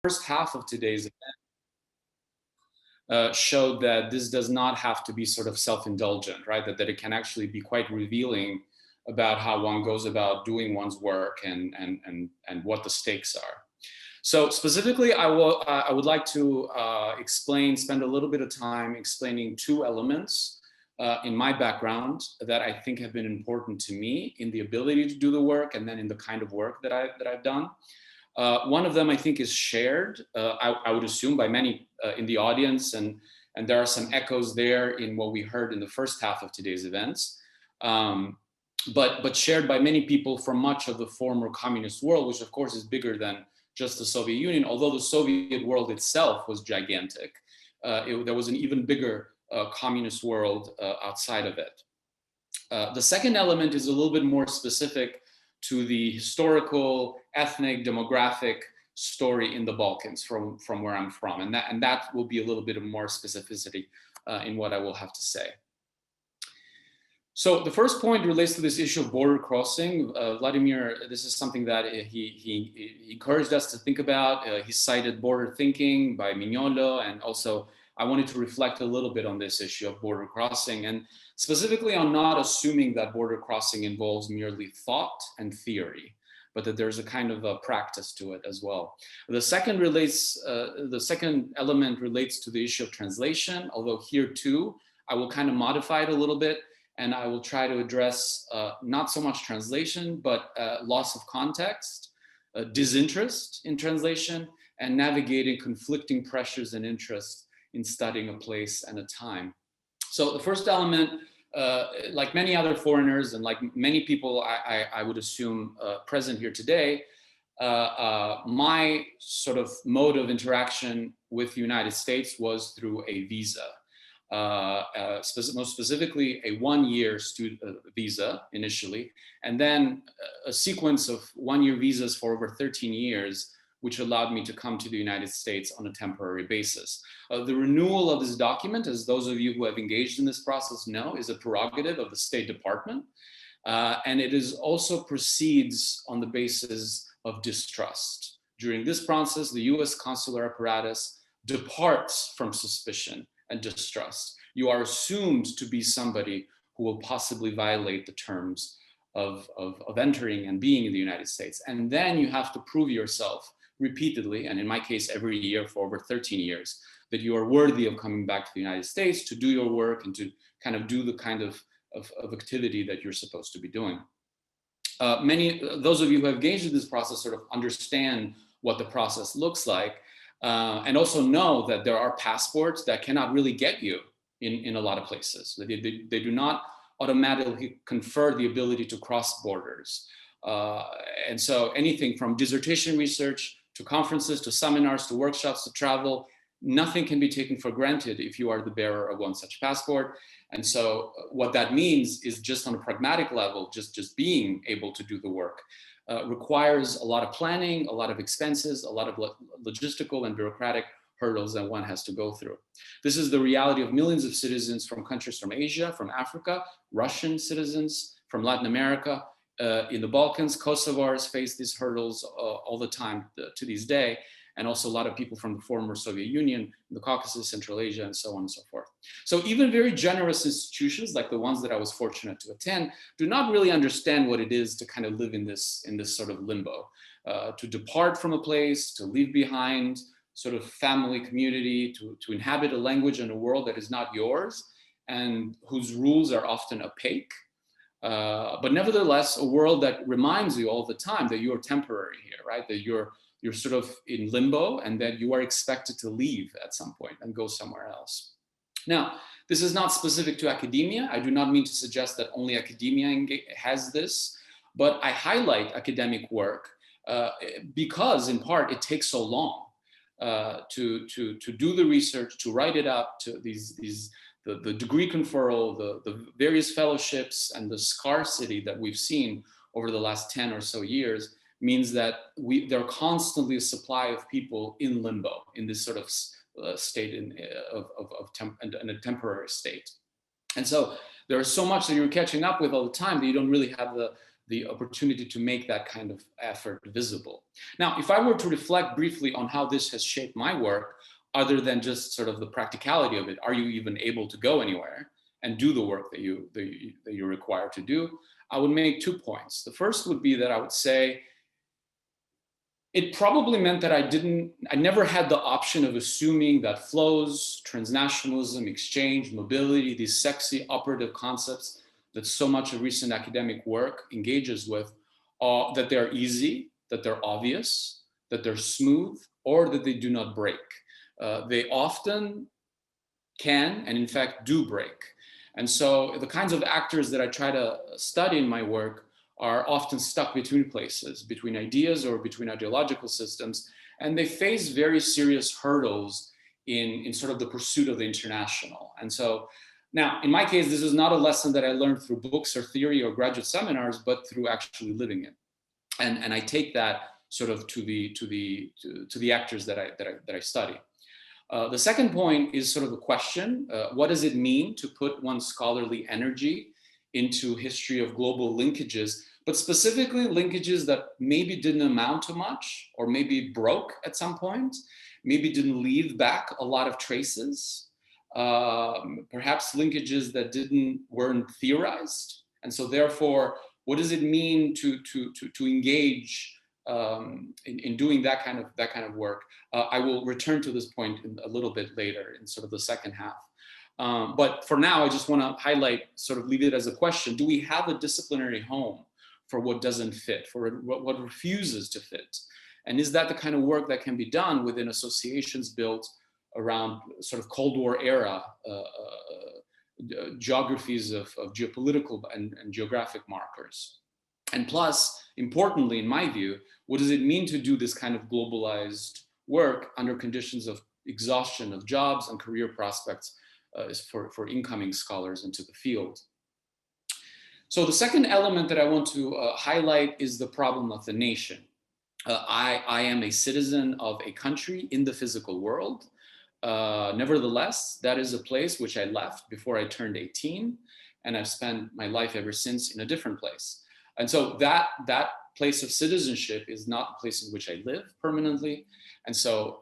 first half of today's event showed that this does not have to be sort of self-indulgent, right? That it can actually be quite revealing about how one goes about doing one's work and what the stakes are. So specifically, I would like to spend a little bit of time explaining two elements in my background that I think have been important to me in the ability to do the work and then in the kind of work that I've done. One of them I think is shared, I would assume, by many in the audience, and there are some echoes there in what we heard in the first half of today's events, but shared by many people from much of the former communist world, which of course is bigger than just the Soviet Union. Although the Soviet world itself was gigantic, there was an even bigger communist world outside of it. The second element is a little bit more specific to the historical, ethnic, demographic story in the Balkans from where I'm from. And that will be a little bit of more specificity in what I will have to say. So the first point relates to this issue of border crossing. Vladimir, this is something that he encouraged us to think about. He cited border thinking by Mignolo, and also I wanted to reflect a little bit on this issue of border crossing, and specifically on not assuming that border crossing involves merely thought and theory, but that there's a kind of a practice to it as well. The second element relates to the issue of translation, although here too, I will kind of modify it a little bit, and I will try to address not so much translation, but loss of context, disinterest in translation, and navigating conflicting pressures and interests in studying a place and a time. So the first element, like many other foreigners and like many people I would assume present here today, my sort of mode of interaction with the United States was through a visa. Most specifically a one-year student visa initially, and then a sequence of one-year visas for over 13 years, which allowed me to come to the United States on a temporary basis. The renewal of this document, as those of you who have engaged in this process know, is a prerogative of the State Department. And it is also proceeds on the basis of distrust. During this process, the US consular apparatus departs from suspicion and distrust. You are assumed to be somebody who will possibly violate the terms of entering and being in the United States. And then you have to prove yourself repeatedly, and in my case, every year for over 13 years, that you are worthy of coming back to the United States to do your work and to kind of do the kind of activity that you're supposed to be doing. Those of you who have engaged in this process sort of understand what the process looks like, and also know that there are passports that cannot really get you in a lot of places. They do not automatically confer the ability to cross borders. And so anything from dissertation research to conferences, to seminars, to workshops, to travel, nothing can be taken for granted if you are the bearer of one such passport. And so what that means is, just on a pragmatic level, just being able to do the work requires a lot of planning, a lot of expenses, a lot of logistical and bureaucratic hurdles that one has to go through. This is the reality of millions of citizens from countries from Asia, from Africa, Russian citizens from Latin America, in the Balkans. Kosovars face these hurdles all the time to this day, and also a lot of people from the former Soviet Union, the Caucasus, Central Asia, and so on and so forth. So even very generous institutions like the ones that I was fortunate to attend do not really understand what it is to kind of live in this sort of limbo, to depart from a place, to leave behind sort of family, community, to inhabit a language and a world that is not yours and whose rules are often opaque. But nevertheless, a world that reminds you all the time that you're temporary here, right? That you're sort of in limbo, and that you are expected to leave at some point and go somewhere else. Now, this is not specific to academia. I do not mean to suggest that only academia has this, but I highlight academic work because, in part, it takes so long to do the research, to write it up, to the degree conferral, the various fellowships, and the scarcity that we've seen over the last 10 or so years means that there are constantly a supply of people in limbo, in this sort of state in a temporary state. And so there is so much that you're catching up with all the time that you don't really have the opportunity to make that kind of effort visible. Now, if I were to reflect briefly on how this has shaped my work, other than just sort of the practicality of it, are you even able to go anywhere and do the work that you're required to do? I would make 2 points. The first would be that I would say it probably meant that I never had the option of assuming that flows, transnationalism, exchange, mobility, these sexy operative concepts that so much of recent academic work engages with, that they're easy, that they're obvious, that they're smooth, or that they do not break. They often can, and in fact do break. And so the kinds of actors that I try to study in my work are often stuck between places, between ideas or between ideological systems, and they face very serious hurdles in sort of the pursuit of the international. And so now, in my case, this is not a lesson that I learned through books or theory or graduate seminars, but through actually living it. And I take that sort of to the actors that I study. The second point is sort of a question. What does it mean to put one's scholarly energy into history of global linkages, but specifically linkages that maybe didn't amount to much, or maybe broke at some point, maybe didn't leave back a lot of traces, perhaps linkages that weren't theorized. And so therefore, what does it mean to engage in doing that kind of work? I will return to this point a little bit later in sort of the second half. But for now, I just want to highlight, sort of leave it as a question. Do we have a disciplinary home for what doesn't fit, for what refuses to fit? And is that the kind of work that can be done within associations built around sort of Cold War era geographies of geopolitical and geographic markers? And plus, importantly, in my view, what does it mean to do this kind of globalized work under conditions of exhaustion of jobs and career prospects for incoming scholars into the field? So the second element that I want to highlight is the problem of the nation. I am a citizen of a country in the physical world. Nevertheless, that is a place which I left before I turned 18, and I've spent my life ever since in a different place. And so that place of citizenship is not the place in which I live permanently. And so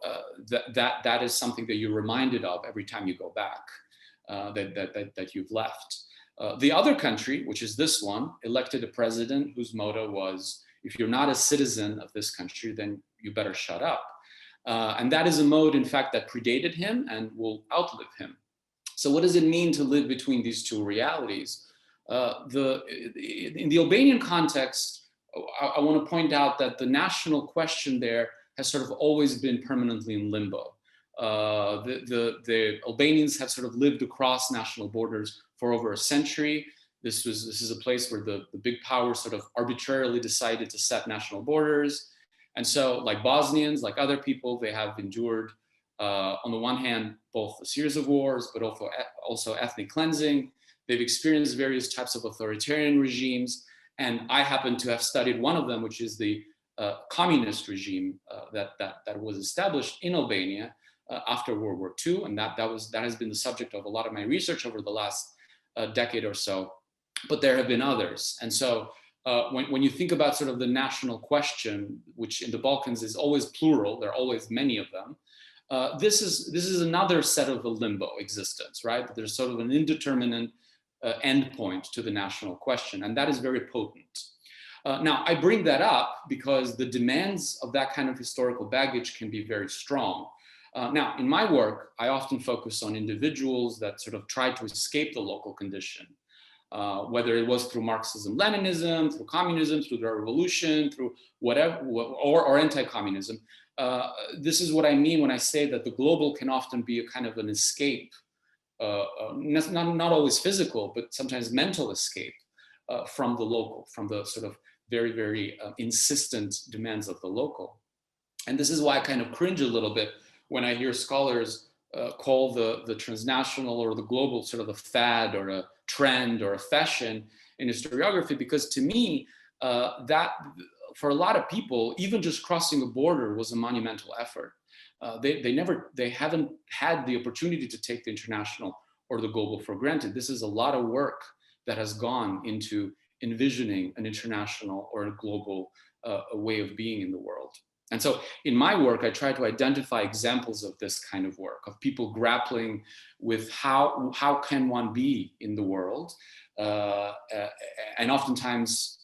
that is something that you're reminded of every time you go back, that you've left. The other country, which is this one, elected a president whose motto was, if you're not a citizen of this country, then you better shut up. And that is a mode, in fact, that predated him and will outlive him. So what does it mean to live between these two realities? In the Albanian context, I want to point out that the national question there has sort of always been permanently in limbo. The Albanians have sort of lived across national borders for over a century. This is a place where the big powers sort of arbitrarily decided to set national borders. And so, like Bosnians, like other people, they have endured, on the one hand, both a series of wars, but also ethnic cleansing. They've experienced various types of authoritarian regimes. And I happen to have studied one of them, which is the communist regime that was established in Albania after World War II. And that has been the subject of a lot of my research over the last decade or so. But there have been others. And so when you think about sort of the national question, which in the Balkans is always plural, there are always many of them, this is another set of a limbo existence, right? There's sort of an indeterminate endpoint to the national question, and that is very potent. Now, I bring that up because the demands of that kind of historical baggage can be very strong. Now, in my work, I often focus on individuals that sort of try to escape the local condition, whether it was through Marxism, Leninism, through communism, through the revolution, through whatever, or anti-communism. This is what I mean when I say that the global can often be a kind of an escape, not always physical, but sometimes mental escape from the local, from the sort of very, very insistent demands of the local. And this is why I kind of cringe a little bit when I hear scholars call the transnational or the global sort of a fad or a trend or a fashion in historiography, because to me, that for a lot of people, even just crossing a border was a monumental effort. They haven't had the opportunity to take the international or the global for granted. This is a lot of work that has gone into envisioning an international or a global a way of being in the world. And so in my work, I try to identify examples of this kind of work, of people grappling with how can one be in the world, and oftentimes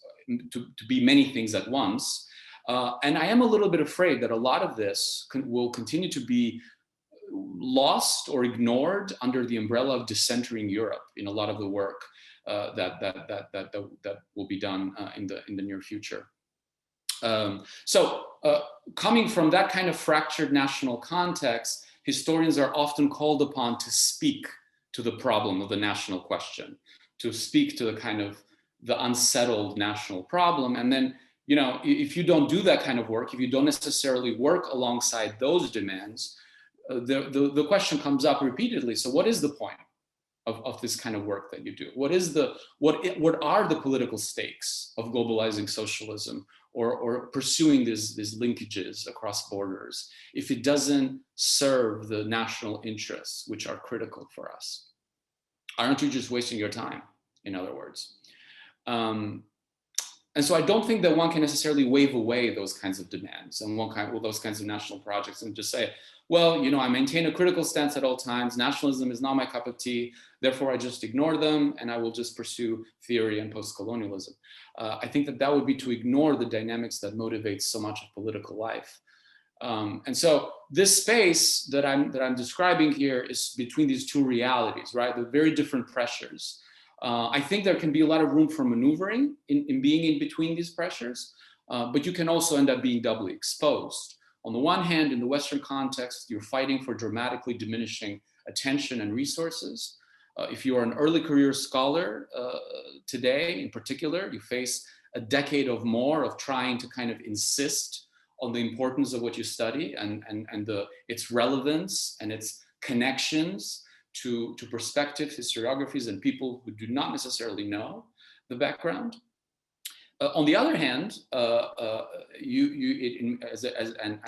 to be many things at once. And I am a little bit afraid that a lot of this will continue to be lost or ignored under the umbrella of decentering Europe in a lot of the work that will be done in the near future. Coming from that kind of fractured national context, historians are often called upon to speak to the problem of the national question, to speak to the kind of the unsettled national problem. And then, you know, if you don't do that kind of work, if you don't necessarily work alongside those demands, the question comes up repeatedly. So what is the point of this kind of work that you do? What are the political stakes of globalizing socialism or pursuing these linkages across borders if it doesn't serve the national interests, which are critical for us? Aren't you just wasting your time, in other words? And so I don't think that one can necessarily wave away those kinds of demands and those kinds of national projects and just say, well, you know, I maintain a critical stance at all times. Nationalism is not my cup of tea. Therefore, I just ignore them and I will just pursue theory and post-colonialism. I think that would be to ignore the dynamics that motivate so much of political life. And so this space that I'm describing here is between these two realities, right? The very different pressures. I think there can be a lot of room for maneuvering in being in between these pressures, but you can also end up being doubly exposed. On the one hand, in the Western context, you're fighting for dramatically diminishing attention and resources. If you are an early career scholar today, in particular, you face a decade or more of trying to kind of insist on the importance of what you study and its relevance and its connections to perspective, historiographies, and people who do not necessarily know the background. On the other hand, and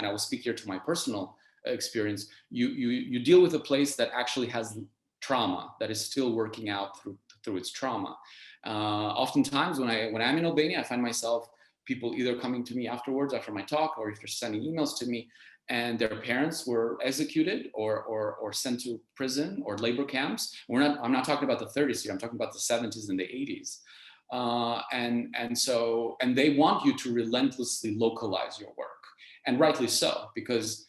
I will speak here to my personal experience, you deal with a place that actually has trauma, that is still working out through its trauma. Oftentimes when I'm in Albania, I find myself people either coming to me afterwards after my talk, or if they're sending emails to me, and their parents were executed or sent to prison or labor camps. I'm not talking about the 30s here, I'm talking about the 70s and the 80s. And they want you to relentlessly localize your work, and rightly so, because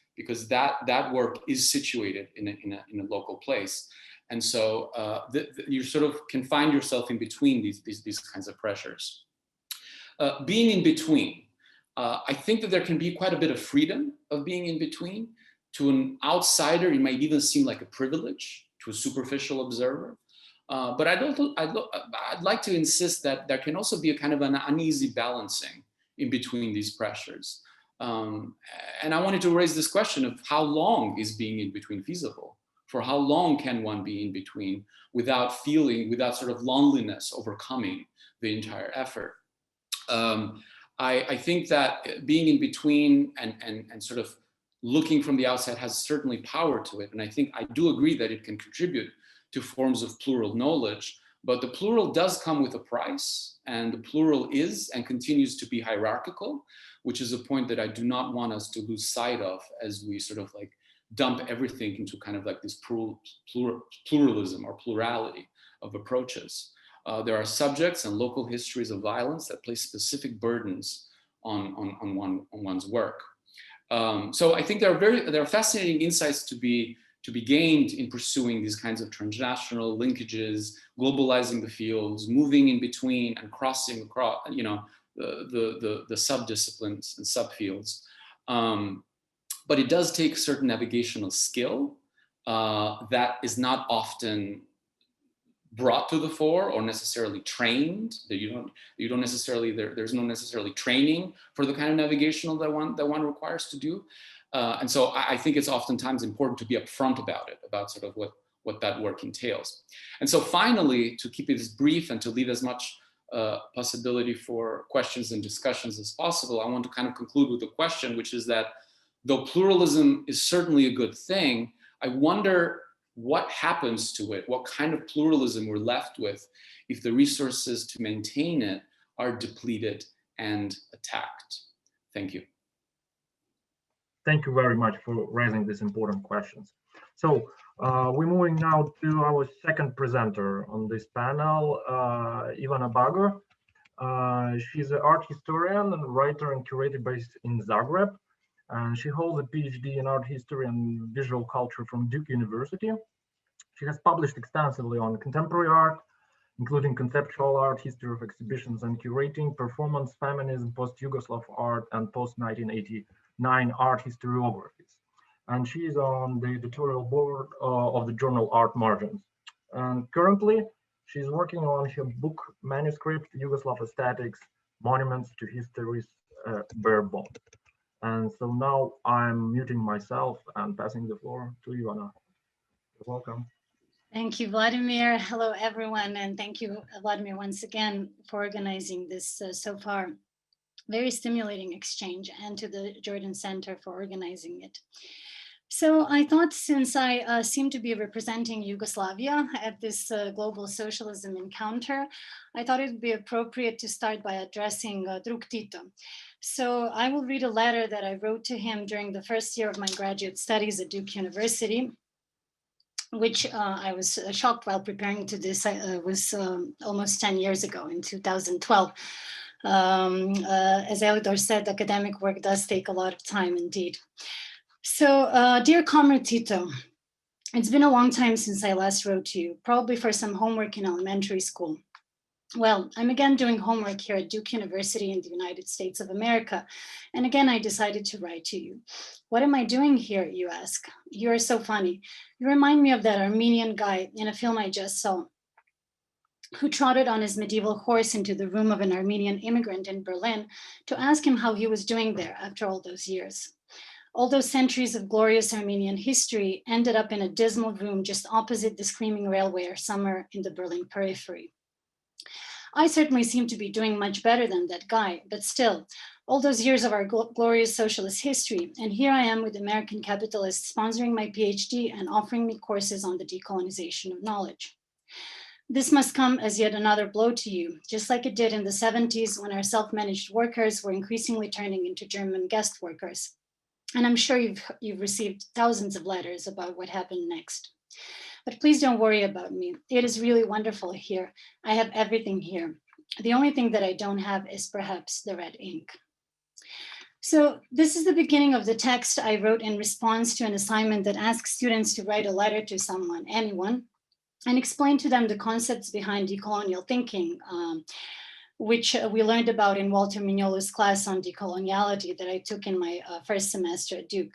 that work is situated in a local place, and so you sort of can find yourself in between these kinds of pressures. Being in between, I think that there can be quite a bit of freedom of being in between. To an outsider, it might even seem like a privilege to a superficial observer. But I'd like to insist that there can also be a kind of an uneasy balancing in between these pressures. And I wanted to raise this question of how long is being in between feasible? For how long can one be in between without sort of loneliness overcoming the entire effort? I think that being in between and sort of looking from the outside has certainly power to it. And I think I do agree that it can contribute to forms of plural knowledge, but the plural does come with a price, and the plural is and continues to be hierarchical, which is a point that I do not want us to lose sight of as we sort of like dump everything into kind of like this pluralism or plurality of approaches. There are subjects and local histories of violence that place specific burdens on one's work. So I think there are fascinating insights to be gained in pursuing these kinds of transnational linkages, globalizing the fields, moving in between and crossing across, you know, the subdisciplines and subfields. But it does take certain navigational skill that is not often brought to the fore or necessarily trained. That you don't necessarily there's no necessarily training for the kind of navigational that one requires to do. And so I think it's oftentimes important to be upfront about it, about sort of what that work entails. And so finally, to keep it as brief and to leave as much possibility for questions and discussions as possible, I want to kind of conclude with a question, which is that though pluralism is certainly a good thing, I wonder what happens to it, what kind of pluralism we're left with if the resources to maintain it are depleted and attacked. Thank you. Thank you very much for raising these important questions. So we're moving now to our second presenter on this panel, Ivanabaga. She's an art historian and writer and curator based in Zagreb. And she holds a PhD in art history and visual culture from Duke University. She has published extensively on contemporary art, including conceptual art, history of exhibitions and curating, performance, feminism, post-Yugoslav art, and post-1989 art historiographies. And she is on the editorial board of the journal Art Margins. And currently, she's working on her book manuscript, Yugoslav Aesthetics, Monuments to History's Bare Bone. And so now I'm muting myself and passing the floor to Ivana. You're welcome. Thank you, Vladimir. Hello, everyone. And thank you, Vladimir, once again for organizing this so far very stimulating exchange, and to the Jordan Center for organizing it. So I thought, since I seem to be representing Yugoslavia at this global socialism encounter, I thought it would be appropriate to start by addressing Drug Tito. So I will read a letter that I wrote to him during the first year of my graduate studies at Duke University, which I was shocked while preparing to this. It was almost 10 years ago, in 2012. As Elidor said, academic work does take a lot of time indeed. So, dear Comrade Tito, it's been a long time since I last wrote to you, probably for some homework in elementary school. Well, I'm again doing homework here at Duke University in the United States of America. And again, I decided to write to you. What am I doing here, you ask? You're so funny. You remind me of that Armenian guy in a film I just saw, who trotted on his medieval horse into the room of an Armenian immigrant in Berlin to ask him how he was doing there after all those years. All those centuries of glorious Armenian history ended up in a dismal room just opposite the screaming railway or somewhere in the Berlin periphery. I certainly seem to be doing much better than that guy, but still, all those years of our glorious socialist history, and here I am with American capitalists sponsoring my PhD and offering me courses on the decolonization of knowledge. This must come as yet another blow to you, just like it did in the 70s when our self-managed workers were increasingly turning into German guest workers. And I'm sure you've received thousands of letters about what happened next. But please don't worry about me. It is really wonderful here. I have everything here. The only thing that I don't have is perhaps the red ink. So this is the beginning of the text I wrote in response to an assignment that asks students to write a letter to someone, anyone, and explain to them the concepts behind decolonial thinking, which we learned about in Walter Mignolo's class on decoloniality that I took in my first semester at Duke.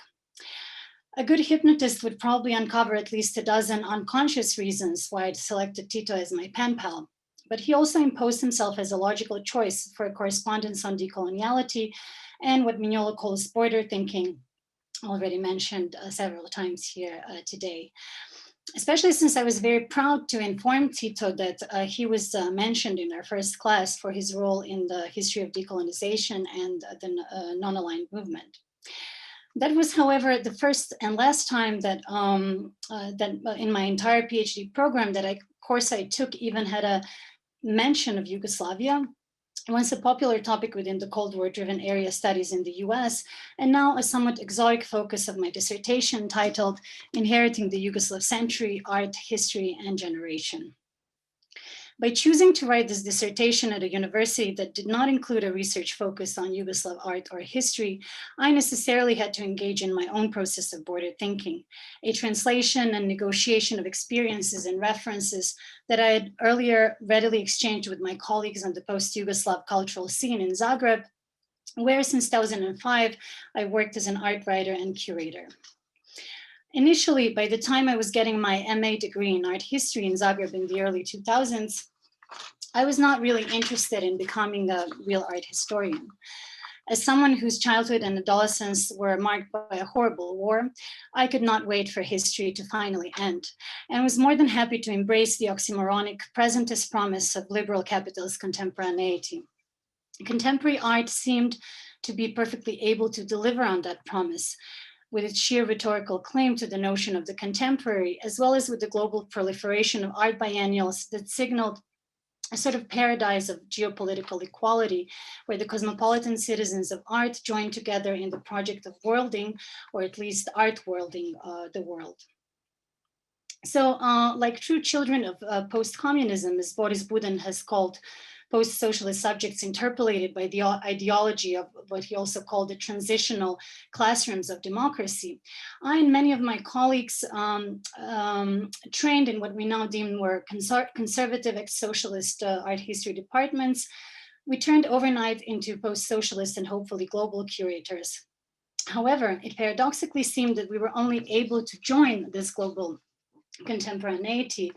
A good hypnotist would probably uncover at least a dozen unconscious reasons why I'd selected Tito as my pen pal, but he also imposed himself as a logical choice for a correspondence on decoloniality and what Mignolo calls border thinking, already mentioned several times here today. Especially since I was very proud to inform Tito that he was mentioned in our first class for his role in the history of decolonization and the non-aligned movement. That was, however, the first and last time that, in my entire PhD program that course I took even had a mention of Yugoslavia, once a popular topic within the Cold War-driven area studies in the US, and now a somewhat exotic focus of my dissertation titled Inheriting the Yugoslav Century, Art, History, and Generation. By choosing to write this dissertation at a university that did not include a research focus on Yugoslav art or history, I necessarily had to engage in my own process of border thinking, a translation and negotiation of experiences and references that I had earlier readily exchanged with my colleagues on the post-Yugoslav cultural scene in Zagreb, where since 2005, I worked as an art writer and curator. Initially, by the time I was getting my MA degree in art history in Zagreb in the early 2000s, I was not really interested in becoming a real art historian. As someone whose childhood and adolescence were marked by a horrible war, I could not wait for history to finally end, and was more than happy to embrace the oxymoronic presentist promise of liberal capitalist contemporaneity. Contemporary art seemed to be perfectly able to deliver on that promise, with its sheer rhetorical claim to the notion of the contemporary, as well as with the global proliferation of art biennials that signaled a sort of paradise of geopolitical equality, where the cosmopolitan citizens of art joined together in the project of worlding, or at least art worlding the world. So like true children of post-communism, as Boris Budin has called post-socialist subjects interpolated by the ideology of what he also called the transitional classrooms of democracy, I and many of my colleagues trained in what we now deem were conservative ex-socialist art history departments. We turned overnight into post-socialist and hopefully global curators. However, it paradoxically seemed that we were only able to join this global contemporaneity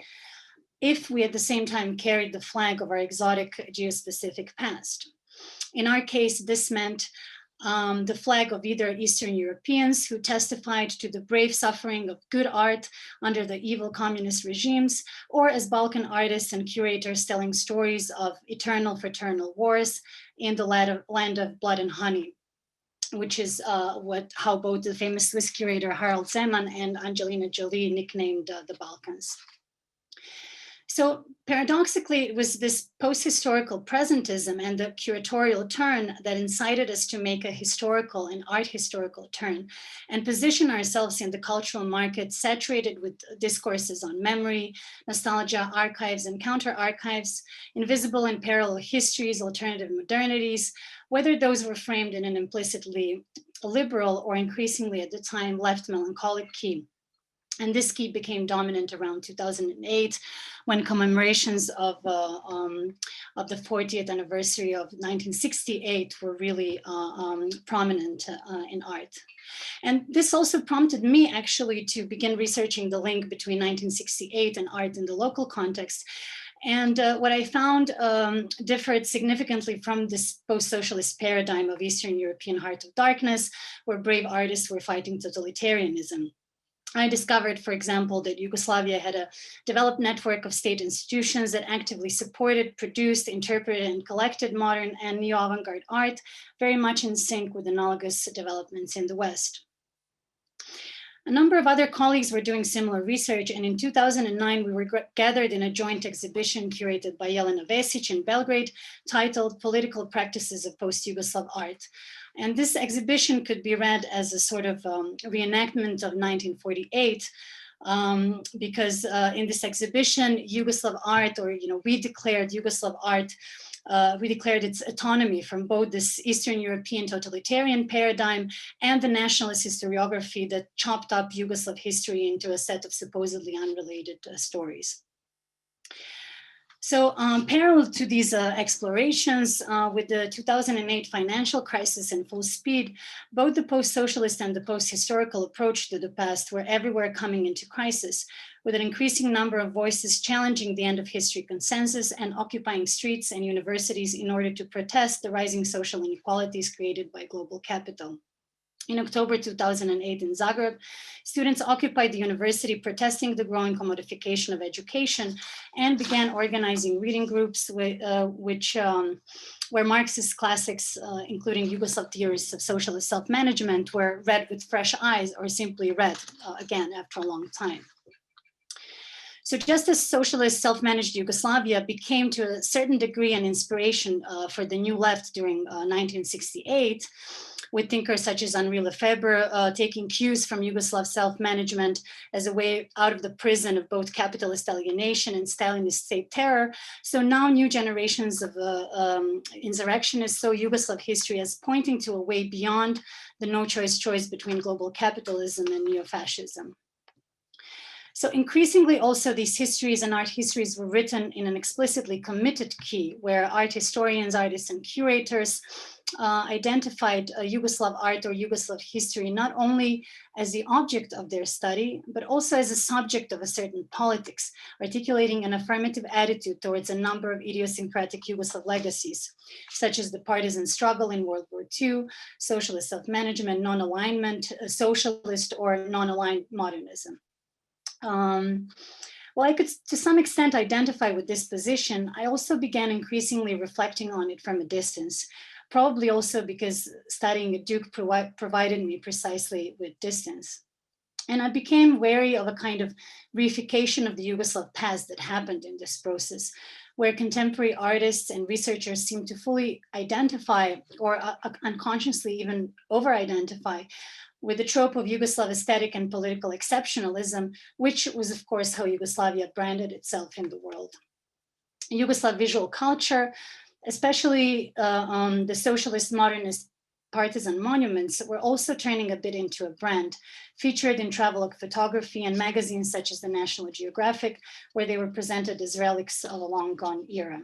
if we at the same time carried the flag of our exotic geospecific past. In our case, this meant the flag of either Eastern Europeans who testified to the brave suffering of good art under the evil communist regimes, or as Balkan artists and curators telling stories of eternal fraternal wars in the land of blood and honey, which is how both the famous Swiss curator Harald Zeman and Angelina Jolie nicknamed the Balkans. So paradoxically, it was this post-historical presentism and the curatorial turn that incited us to make a historical and art historical turn and position ourselves in the cultural market saturated with discourses on memory, nostalgia, archives, and counter-archives, invisible and parallel histories, alternative modernities, whether those were framed in an implicitly liberal or increasingly at the time left melancholic key. And this key became dominant around 2008 when commemorations of the 40th anniversary of 1968 were really prominent in art. And this also prompted me actually to begin researching the link between 1968 and art in the local context. And what I found differed significantly from this post-socialist paradigm of Eastern European heart of darkness, where brave artists were fighting totalitarianism. I discovered, for example, that Yugoslavia had a developed network of state institutions that actively supported, produced, interpreted, and collected modern and neo-avant-garde art, very much in sync with analogous developments in the West. A number of other colleagues were doing similar research, and in 2009, we were gathered in a joint exhibition curated by Jelena Vesic in Belgrade, titled Political Practices of Post-Yugoslav Art. And this exhibition could be read as a sort of reenactment of 1948, because in this exhibition, Yugoslav art, or we declared Yugoslav art, we declared its autonomy from both this Eastern European totalitarian paradigm and the nationalist historiography that chopped up Yugoslav history into a set of supposedly unrelated stories. So parallel to these explorations, with the 2008 financial crisis in full speed, both the post-socialist and the post-historical approach to the past were everywhere coming into crisis, with an increasing number of voices challenging the end of history consensus and occupying streets and universities in order to protest the rising social inequalities created by global capital. In October 2008 in Zagreb, students occupied the university protesting the growing commodification of education and began organizing reading groups where Marxist classics, including Yugoslav theories of socialist self-management, were read with fresh eyes or simply read again after a long time. So just as socialist self-managed Yugoslavia became to a certain degree an inspiration for the new left during 1968, with thinkers such as Henri Lefebvre taking cues from Yugoslav self-management as a way out of the prison of both capitalist alienation and Stalinist state terror. So now new generations of insurrectionists saw Yugoslav history as pointing to a way beyond the no-choice choice between global capitalism and neo-fascism. So increasingly also these histories and art histories were written in an explicitly committed key where art historians, artists, and curators identified Yugoslav art or Yugoslav history not only as the object of their study, but also as a subject of a certain politics, articulating an affirmative attitude towards a number of idiosyncratic Yugoslav legacies, such as the partisan struggle in World War II, socialist self-management, non-alignment, socialist or non-aligned modernism. While I could to some extent identify with this position, I also began increasingly reflecting on it from a distance, probably also because studying at Duke provided me precisely with distance. And I became wary of a kind of reification of the Yugoslav past that happened in this process, where contemporary artists and researchers seem to fully identify or unconsciously even over-identify with the trope of Yugoslav aesthetic and political exceptionalism, which was, of course, how Yugoslavia branded itself in the world. Yugoslav visual culture, especially the socialist modernist partisan monuments, were also turning a bit into a brand, featured in travelogue photography and magazines such as the National Geographic, where they were presented as relics of a long gone era.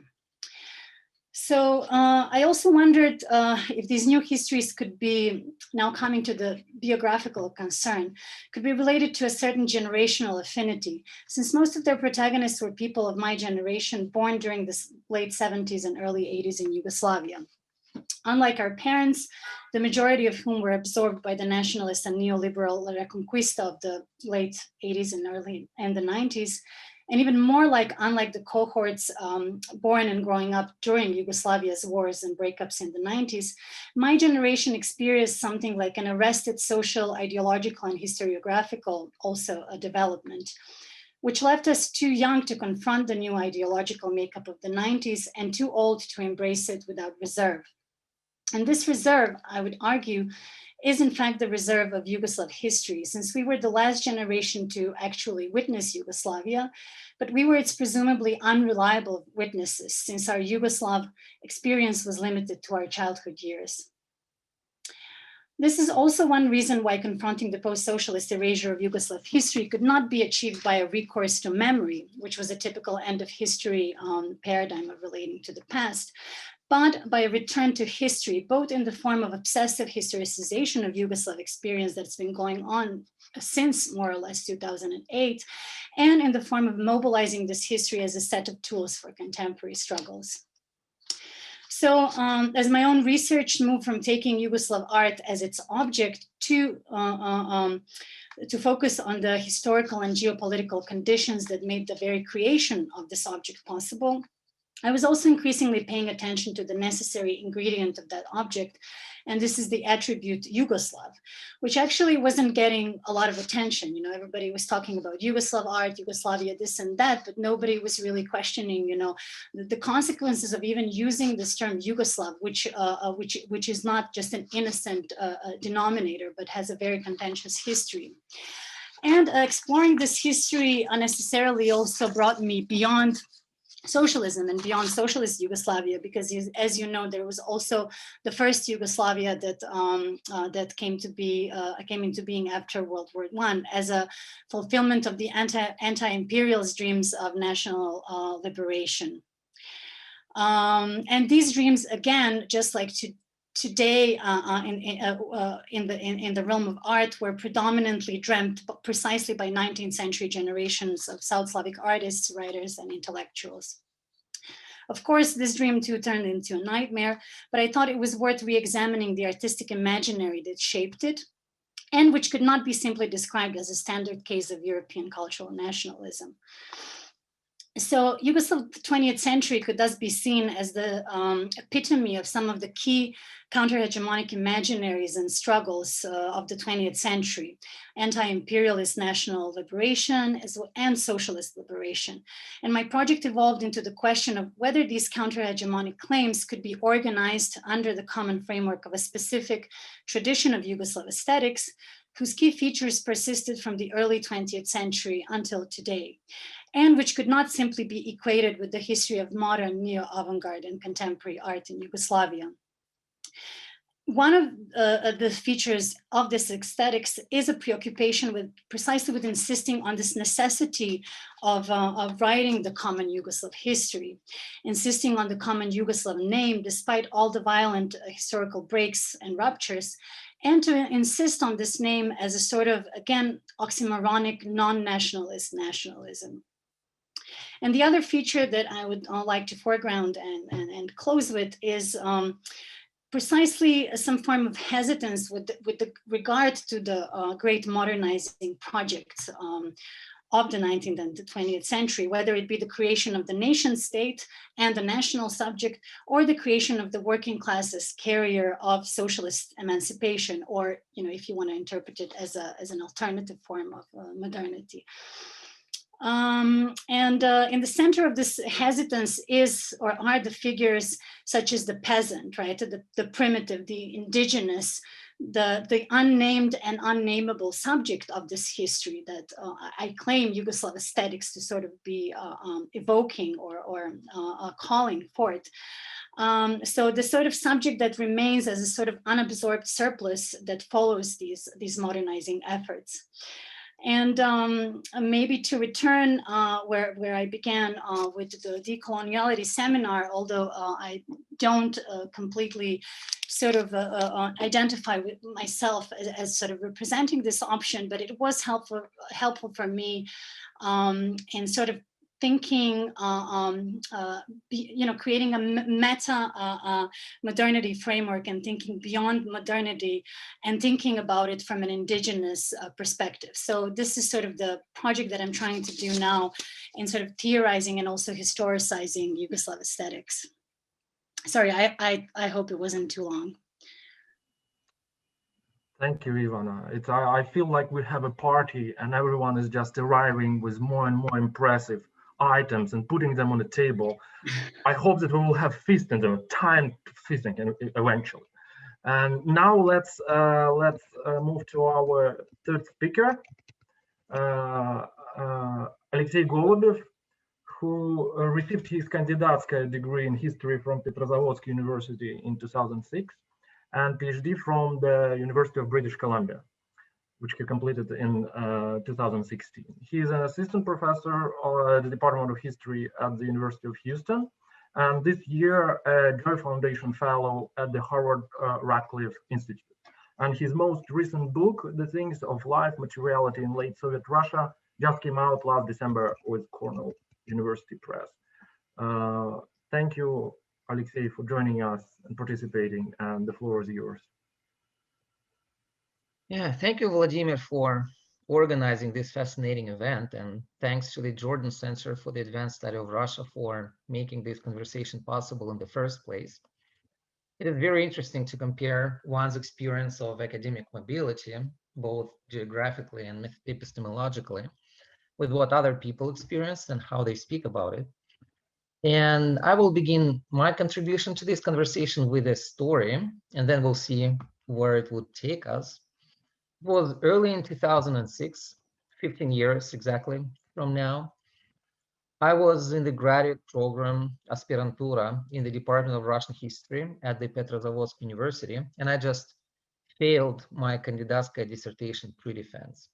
So I also wondered if these new histories could be, now coming to the biographical concern, could be related to a certain generational affinity, since most of their protagonists were people of my generation born during the late 70s and early 80s in Yugoslavia. Unlike our parents, the majority of whom were absorbed by the nationalist and neoliberal reconquista of the late 80s and the 90s, and even more unlike the cohorts born and growing up during Yugoslavia's wars and breakups in the 90s, my generation experienced something like an arrested social, ideological, and historiographical also a development, which left us too young to confront the new ideological makeup of the 90s and too old to embrace it without reserve. And this reserve, I would argue, is in fact the reserve of Yugoslav history, since we were the last generation to actually witness Yugoslavia, but we were its presumably unreliable witnesses, since our Yugoslav experience was limited to our childhood years. This is also one reason why confronting the post-socialist erasure of Yugoslav history could not be achieved by a recourse to memory, which was a typical end of history paradigm of relating to the past, but by a return to history, both in the form of obsessive historicization of Yugoslav experience that's been going on since more or less 2008, and in the form of mobilizing this history as a set of tools for contemporary struggles. So as my own research moved from taking Yugoslav art as its object to focus on the historical and geopolitical conditions that made the very creation of this object possible, I was also increasingly paying attention to the necessary ingredient of that object, and this is the attribute Yugoslav, which actually wasn't getting a lot of attention. You know, everybody was talking about Yugoslav art, Yugoslavia, this and that, but nobody was really questioning, you know, the consequences of even using this term Yugoslav, which is not just an innocent denominator, but has a very contentious history. And exploring this history unnecessarily also brought me beyond socialism and beyond socialist Yugoslavia, because as you know, there was also the first Yugoslavia that came into being after World War I as a fulfillment of the anti-imperialist dreams of national liberation. And these dreams, again, just like today in the realm of art, were predominantly dreamt precisely by 19th century generations of South Slavic artists, writers, and intellectuals. Of course, this dream too turned into a nightmare, but I thought it was worth re-examining the artistic imaginary that shaped it, and which could not be simply described as a standard case of European cultural nationalism. So Yugoslav 20th century could thus be seen as the epitome of some of the key counter-hegemonic imaginaries and struggles of the 20th century, anti-imperialist national liberation and socialist liberation. And my project evolved into the question of whether these counter-hegemonic claims could be organized under the common framework of a specific tradition of Yugoslav aesthetics, whose key features persisted from the early 20th century until today, and which could not simply be equated with the history of modern neo-avant-garde and contemporary art in Yugoslavia. One of the features of this aesthetics is a preoccupation precisely with insisting on this necessity of writing the common Yugoslav history, insisting on the common Yugoslav name despite all the violent historical breaks and ruptures, and to insist on this name as a sort of, again, oxymoronic non-nationalist nationalism. And the other feature that I would like to foreground and close with is precisely some form of hesitance with regard to the great modernizing projects of the 19th and the 20th century, whether it be the creation of the nation state and the national subject, or the creation of the working class as carrier of socialist emancipation, or, if you want to interpret it as an alternative form of modernity. And in the center of this hesitance are the figures such as the peasant, right? The primitive, the indigenous, the unnamed and unnameable subject of this history that I claim Yugoslav aesthetics to sort of be evoking or calling forth. So the sort of subject that remains as a sort of unabsorbed surplus that follows these modernizing efforts. And maybe to return where I began with the decoloniality seminar, although I don't completely sort of identify with myself as sort of representing this option, but it was helpful for me in sort of thinking, creating a meta modernity framework and thinking beyond modernity and thinking about it from an indigenous perspective. So this is sort of the project that I'm trying to do now in sort of theorizing and also historicizing Yugoslav aesthetics. Sorry, I hope it wasn't too long. Thank you, Ivana. I feel like we have a party and everyone is just arriving with more and more impressive items and putting them on the table. I hope that we will have feasting, timed feasting eventually. And now let's move to our third speaker, Alexei Golov, who received his candidatская degree in history from Petrozavodsk University in 2006 and PhD from the University of British Columbia, which he completed in 2016. He is an assistant professor at the Department of History at the University of Houston, and this year a Joy Foundation Fellow at the Harvard Radcliffe Institute. And his most recent book, The Things of Life, Materiality in Late Soviet Russia, just came out last December with Cornell University Press. Thank you, Alexei, for joining us and participating, and the floor is yours. Yeah, thank you, Vladimir, for organizing this fascinating event, and thanks to the Jordan Center for the Advanced Study of Russia for making this conversation possible in the first place. It is very interesting to compare one's experience of academic mobility, both geographically and epistemologically, with what other people experience and how they speak about it. And I will begin my contribution to this conversation with a story, and then we'll see where it would take us. It was early in 2006, 15 years exactly from now. I was in the graduate program Aspirantura in the Department of Russian History at the Petrozavodsk University, and I just failed my candidatская dissertation pre-defense.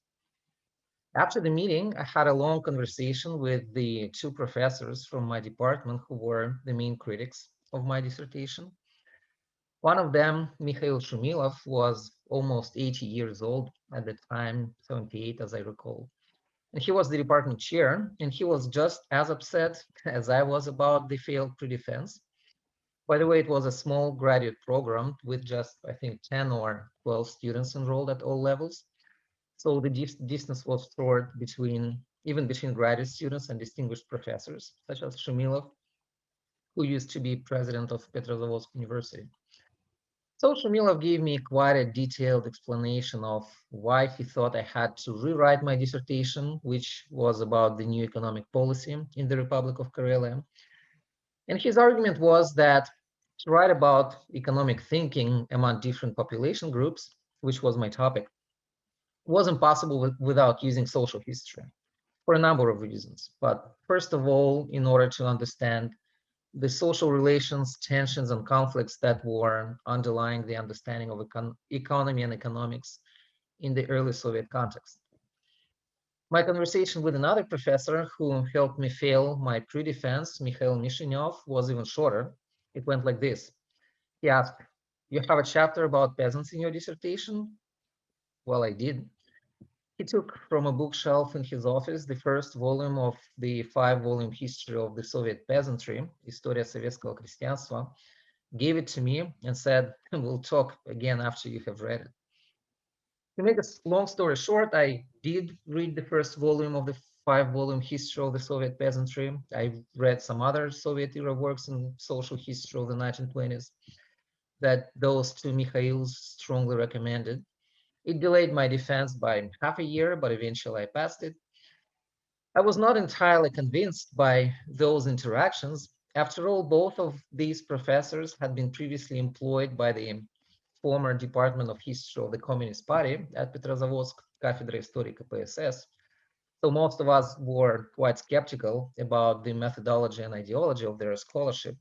After the meeting, I had a long conversation with the two professors from my department who were the main critics of my dissertation. One of them, Mikhail Shumilov, was almost 80 years old at the time, 78 as I recall. And he was the department chair, and he was just as upset as I was about the failed pre-defense. By the way, it was a small graduate program with just, I think, 10 or 12 students enrolled at all levels. So the distance was short even between graduate students and distinguished professors, such as Shumilov, who used to be president of Petrozavodsk University. So Shumilov gave me quite a detailed explanation of why he thought I had to rewrite my dissertation, which was about the new economic policy in the Republic of Karelia. And his argument was that to write about economic thinking among different population groups, which was my topic, wasn't possible without using social history for a number of reasons. But first of all, in order to understand the social relations, tensions, and conflicts that were underlying the understanding of economy and economics in the early Soviet context. My conversation with another professor who helped me fail my pre-defense, Mikhail Mishinyov, was even shorter. It went like this. He asked, "You have a chapter about peasants in your dissertation?" Well, I did. He took from a bookshelf in his office the first volume of the 5-volume history of the Soviet peasantry, История советского крестьянства, gave it to me and said, "We'll talk again after you have read it." To make a long story short, I did read the first volume of the 5-volume history of the Soviet peasantry. I've read some other Soviet era works in social history of the 1920s that those two Mikhails strongly recommended. It delayed my defense by half a year, but eventually I passed it. I was not entirely convinced by those interactions. After all, both of these professors had been previously employed by the former Department of History of the Communist Party at Petrozavodsk Cafedra Историка PSS. So most of us were quite skeptical about the methodology and ideology of their scholarship.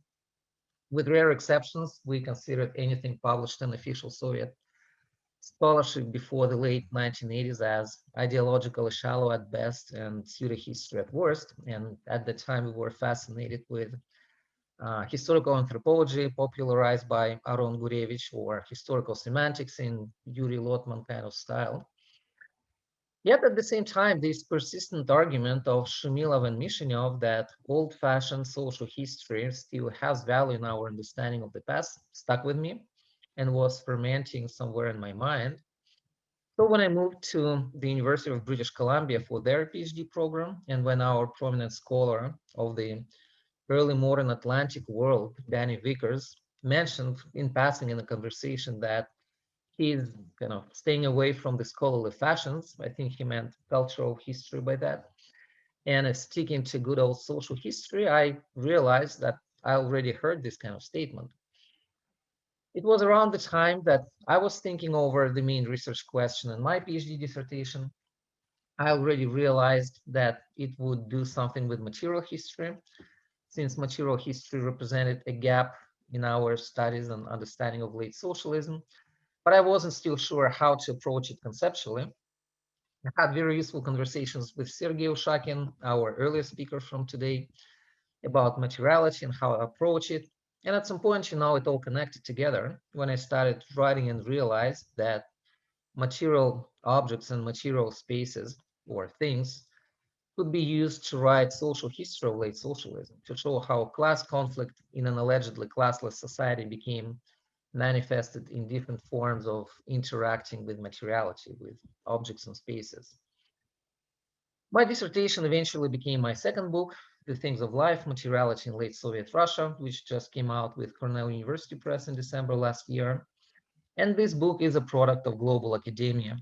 With rare exceptions, we considered anything published in official Soviet scholarship before the late 1980s as ideologically shallow at best and pseudo-history at worst. And at the time, we were fascinated with historical anthropology popularized by Aron Gurevich or historical semantics in Yuri Lotman kind of style. Yet at the same time, this persistent argument of Shumilov and Mishinyov that old-fashioned social history still has value in our understanding of the past stuck with me and was fermenting somewhere in my mind. So when I moved to the University of British Columbia for their PhD program, and when our prominent scholar of the early modern Atlantic world, Danny Vickers, mentioned in passing in a conversation that he's kind of staying away from the scholarly fashions, I think he meant cultural history by that, and is sticking to good old social history, I realized that I already heard this kind of statement. It was around the time that I was thinking over the main research question in my PhD dissertation. I already realized that it would do something with material history, since material history represented a gap in our studies and understanding of late socialism, but I wasn't still sure how to approach it conceptually. I had very useful conversations with Sergei Ushakin, our earlier speaker from today, about materiality and how I approach it. And at some point, it all connected together when I started writing and realized that material objects and material spaces or things could be used to write social history of late socialism, to show how class conflict in an allegedly classless society became manifested in different forms of interacting with materiality, with objects and spaces. My dissertation eventually became my second book, The Things of Life, Materiality in Late Soviet Russia, which just came out with Cornell University Press in December last year. And this book is a product of global academia,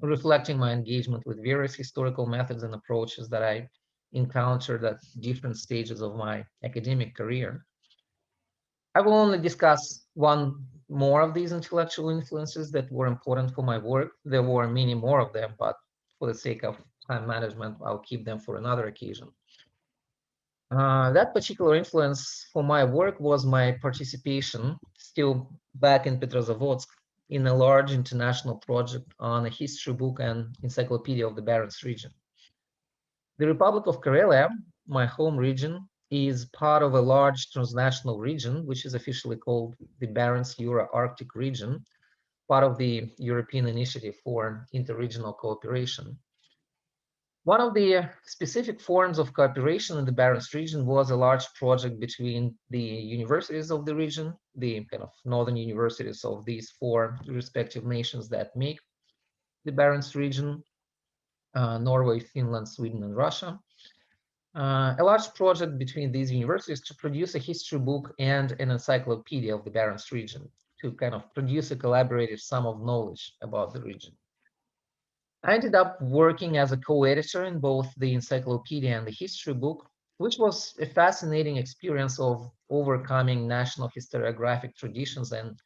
reflecting my engagement with various historical methods and approaches that I encountered at different stages of my academic career. I will only discuss one more of these intellectual influences that were important for my work. There were many more of them, but for the sake of time management, I'll keep them for another occasion. That particular influence for my work was my participation, still back in Petrozavodsk, in a large international project on a history book and encyclopedia of the Barents region. The Republic of Karelia, my home region, is part of a large transnational region, which is officially called the Barents Euro-Arctic region, part of the European Initiative for Interregional Cooperation. One of the specific forms of cooperation in the Barents region was a large project between the universities of the region, the kind of northern universities of these four respective nations that make the Barents region, Norway, Finland, Sweden, and Russia. A large project between these universities to produce a history book and an encyclopedia of the Barents region, to kind of produce a collaborative sum of knowledge about the region. I ended up working as a co-editor in both the encyclopedia and the history book, which was a fascinating experience of overcoming national historiographic traditions and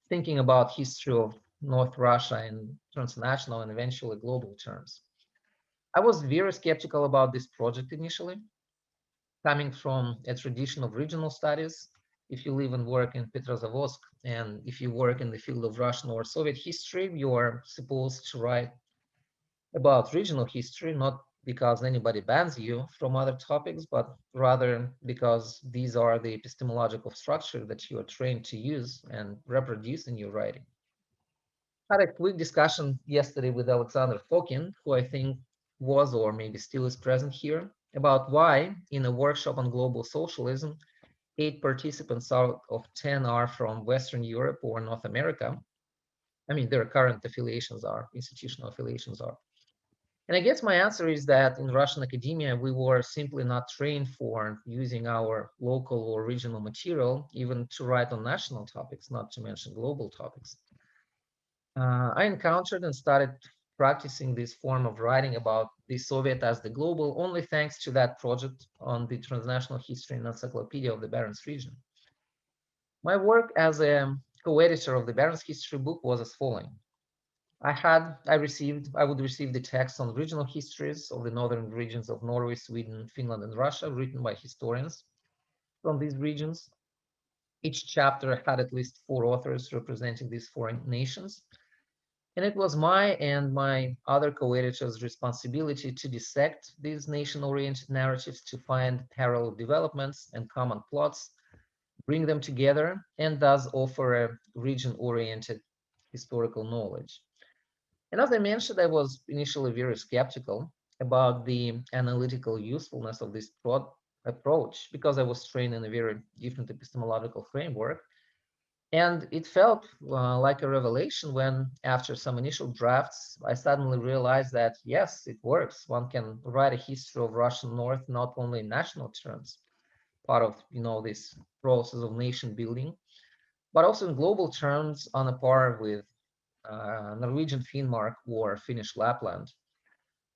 thinking about history of North Russia in transnational and eventually global terms. I was very skeptical about this project initially, coming from a tradition of regional studies. If you live and work in Petrozavodsk, and if you work in the field of Russian or Soviet history, you are supposed to write about regional history, not because anybody bans you from other topics, but rather because these are the epistemological structure that you are trained to use and reproduce in your writing. I had a quick discussion yesterday with Alexander Fokin, who I think was or maybe still is present here, about why in a workshop on global socialism, 8 participants out of 10 are from Western Europe or North America. I mean, their current affiliations are, institutional affiliations are. And I guess my answer is that in Russian academia, we were simply not trained for using our local or regional material, even to write on national topics, not to mention global topics. I encountered and started practicing this form of writing about the Soviet as the global only thanks to that project on the transnational history and encyclopedia of the Barents region. My work as a co-editor of the Barents history book was as following. I would receive the text on regional histories of the northern regions of Norway, Sweden, Finland, and Russia, written by historians from these regions. Each chapter had at least 4 authors representing these foreign nations. And it was my and my other co-editors' responsibility to dissect these nation-oriented narratives, to find parallel developments and common plots, bring them together, and thus offer a region-oriented historical knowledge. And as I mentioned, I was initially very skeptical about the analytical usefulness of this approach because I was trained in a very different epistemological framework. And it felt like a revelation when, after some initial drafts, I suddenly realized that, yes, it works. One can write a history of Russian North not only in national terms, part of this process of nation building, but also in global terms on a par with Norwegian Finnmark or Finnish Lapland.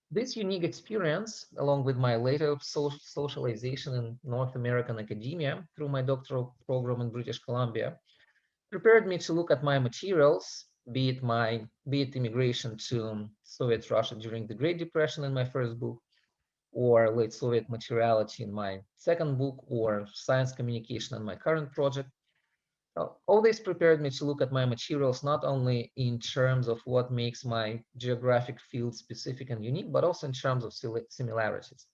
This unique experience, along with my later socialization in North American academia through my doctoral program in British Columbia, prepared me to look at my materials, be it immigration to Soviet Russia during the Great Depression in my first book, or late Soviet materiality in my second book, or science communication in my current project. All this prepared me to look at my materials not only in terms of what makes my geographic field specific and unique, but also in terms of similarities.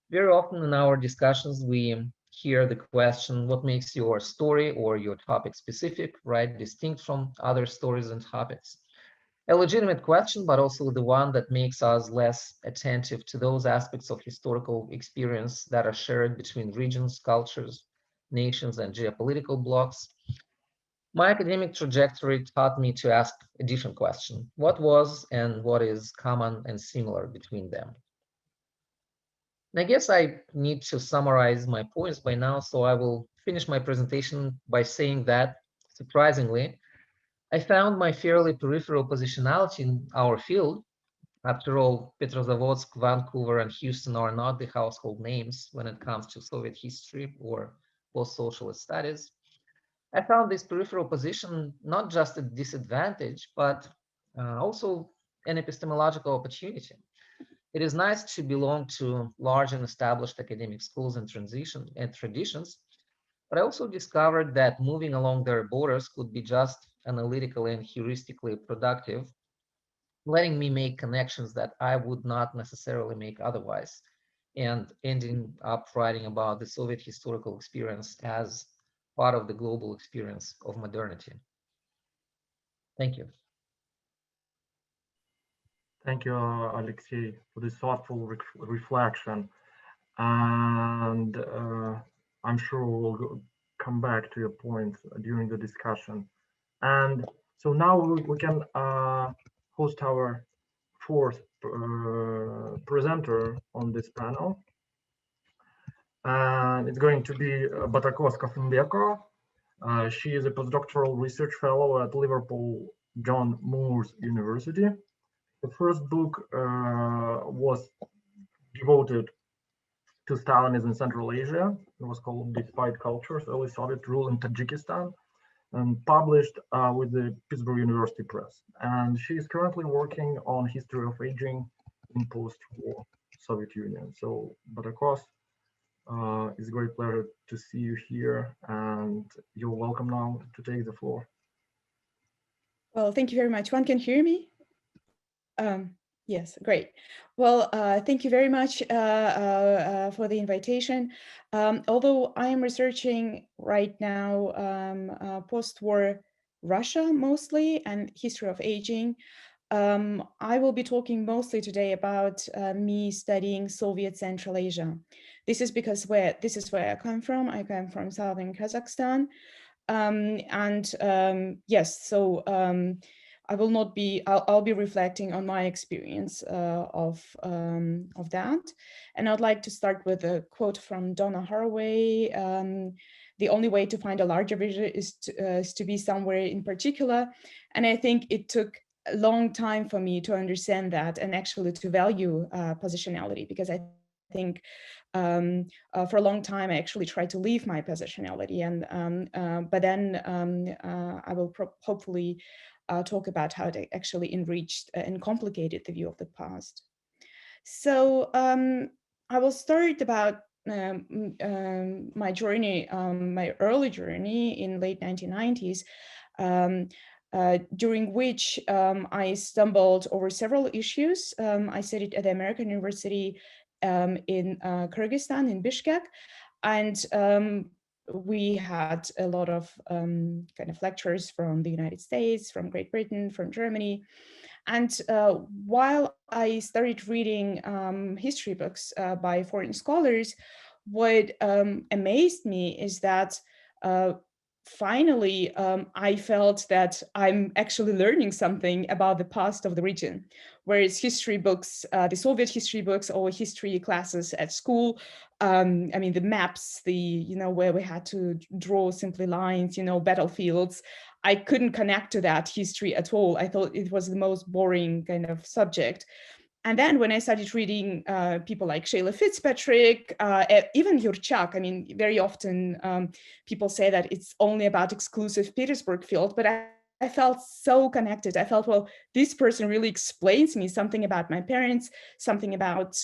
Very often in our discussions, we hear the question, what makes your story or your topic specific, right, distinct from other stories and topics? A legitimate question, but also the one that makes us less attentive to those aspects of historical experience that are shared between regions, cultures, nations, and geopolitical blocks. My academic trajectory taught me to ask a different question. What was and what is common and similar between them? And I guess I need to summarize my points by now, so I will finish my presentation by saying that, surprisingly, I found my fairly peripheral positionality in our field. After all, Petrozavodsk, Vancouver, and Houston are not the household names when it comes to Soviet history or post-socialist studies. I found this peripheral position not just a disadvantage, but also an epistemological opportunity. It is nice to belong to large and established academic schools and traditions, but I also discovered that moving along their borders could be just analytically and heuristically productive, letting me make connections that I would not necessarily make otherwise, and ending up writing about the Soviet historical experience as part of the global experience of modernity. Thank you. Thank you, Alexei, for this thoughtful reflection. And I'm sure we'll come back to your points during the discussion. And so now we can host our fourth presenter on this panel. And it's going to be Batakos Kafumbeko. She is a postdoctoral research fellow at Liverpool John Moores University. The first book was devoted to Stalinism in Central Asia. It was called Despite Cultures, Early Soviet Rule in Tajikistan, and published with the Pittsburgh University Press. And she is currently working on history of aging in post-war Soviet Union. So, Batakos, it's a great pleasure to see you here, and you're welcome now to take the floor. Well, thank you very much. One can hear me? Yes, great. Well, thank you very much for the invitation. Although I am researching right now post-war Russia mostly and history of aging, I will be talking mostly today about me studying Soviet Central Asia. This is because this is where I come from. I come from southern Kazakhstan. Yes, so I will not be, I'll be reflecting on my experience of that. And I'd like to start with a quote from Donna Haraway. The only way to find a larger vision is to be somewhere in particular. And I think it took a long time for me to understand that and actually to value positionality, because I think for a long time I actually tried to leave my positionality, and but then I will hopefully talk about how it actually enriched and complicated the view of the past. So I will start about my journey, my early journey in late 1990s, during which I stumbled over several issues. I studied at the American University in Kyrgyzstan, in Bishkek, and we had a lot of kind of lectures from the United States, from Great Britain, from Germany. And while I started reading history books by foreign scholars, what amazed me is that finally I felt that I'm actually learning something about the past of the region. Whereas history books, the Soviet history books or history classes at school, I mean, the maps, where we had to draw simply lines, battlefields, I couldn't connect to that history at all. I thought it was the most boring kind of subject. And then when I started reading people like Sheila Fitzpatrick, even Yurchak, I mean, very often people say that it's only about exclusive Petersburg field, but I felt so connected. I felt, well, this person really explains me something about my parents, something about,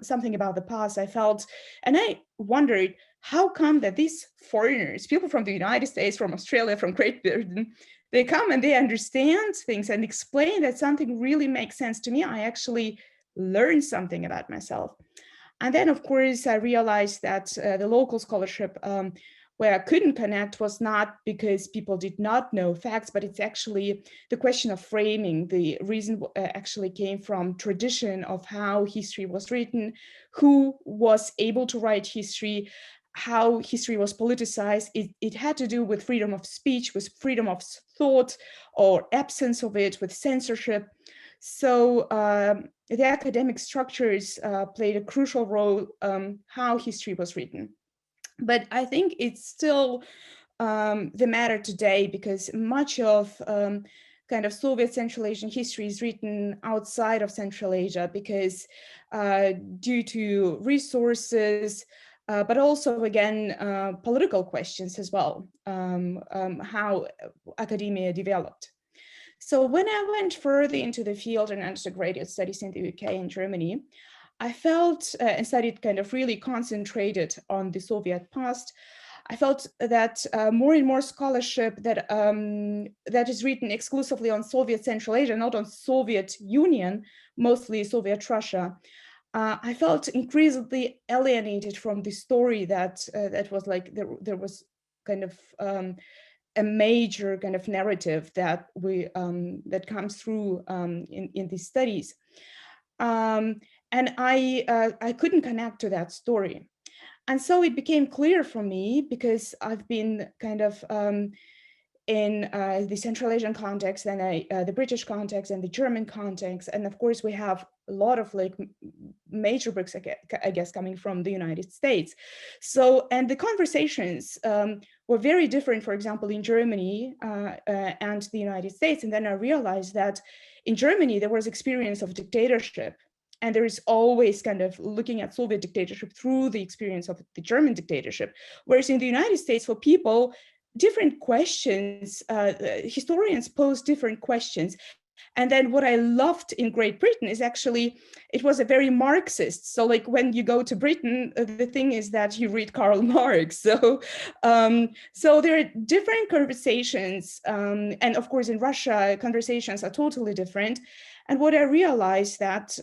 something about the past. I felt, and I wondered, how come that these foreigners, people from the United States, from Australia, from Great Britain, they come and they understand things and explain that something really makes sense to me. I actually learned something about myself. And then, of course, I realized that the local scholarship where I couldn't connect was not because people did not know facts, but it's actually the question of framing. The reason actually came from tradition of how history was written, who was able to write history, how history was politicized. It had to do with freedom of speech, with freedom of thought or absence of it, with censorship. So the academic structures played a crucial role how history was written. But I think it's still the matter today, because much of kind of Soviet Central Asian history is written outside of Central Asia, because due to resources, but also, again, political questions as well, how academia developed. So when I went further into the field and undergraduate studies in the UK and Germany, I felt and studied kind of really concentrated on the Soviet past. I felt that more and more scholarship that that is written exclusively on Soviet Central Asia, not on Soviet Union, mostly Soviet Russia, I felt increasingly alienated from the story that that was like there was kind of a major kind of narrative that we that comes through in these studies, and I couldn't connect to that story, and so it became clear for me, because I've been kind of in the Central Asian context and the British context and the German context. And of course, we have a lot of like major books, I guess, coming from the United States. So, and the conversations were very different, for example, in Germany and the United States. And then I realized that in Germany, there was experience of dictatorship. And there is always kind of looking at Soviet dictatorship through the experience of the German dictatorship. Whereas in the United States, for people, different questions, historians pose different questions. And then what I loved in Great Britain is actually, it was a very Marxist. So like when you go to Britain, the thing is that you read Karl Marx. So, so there are different conversations. And of course, in Russia, conversations are totally different. And what I realized that,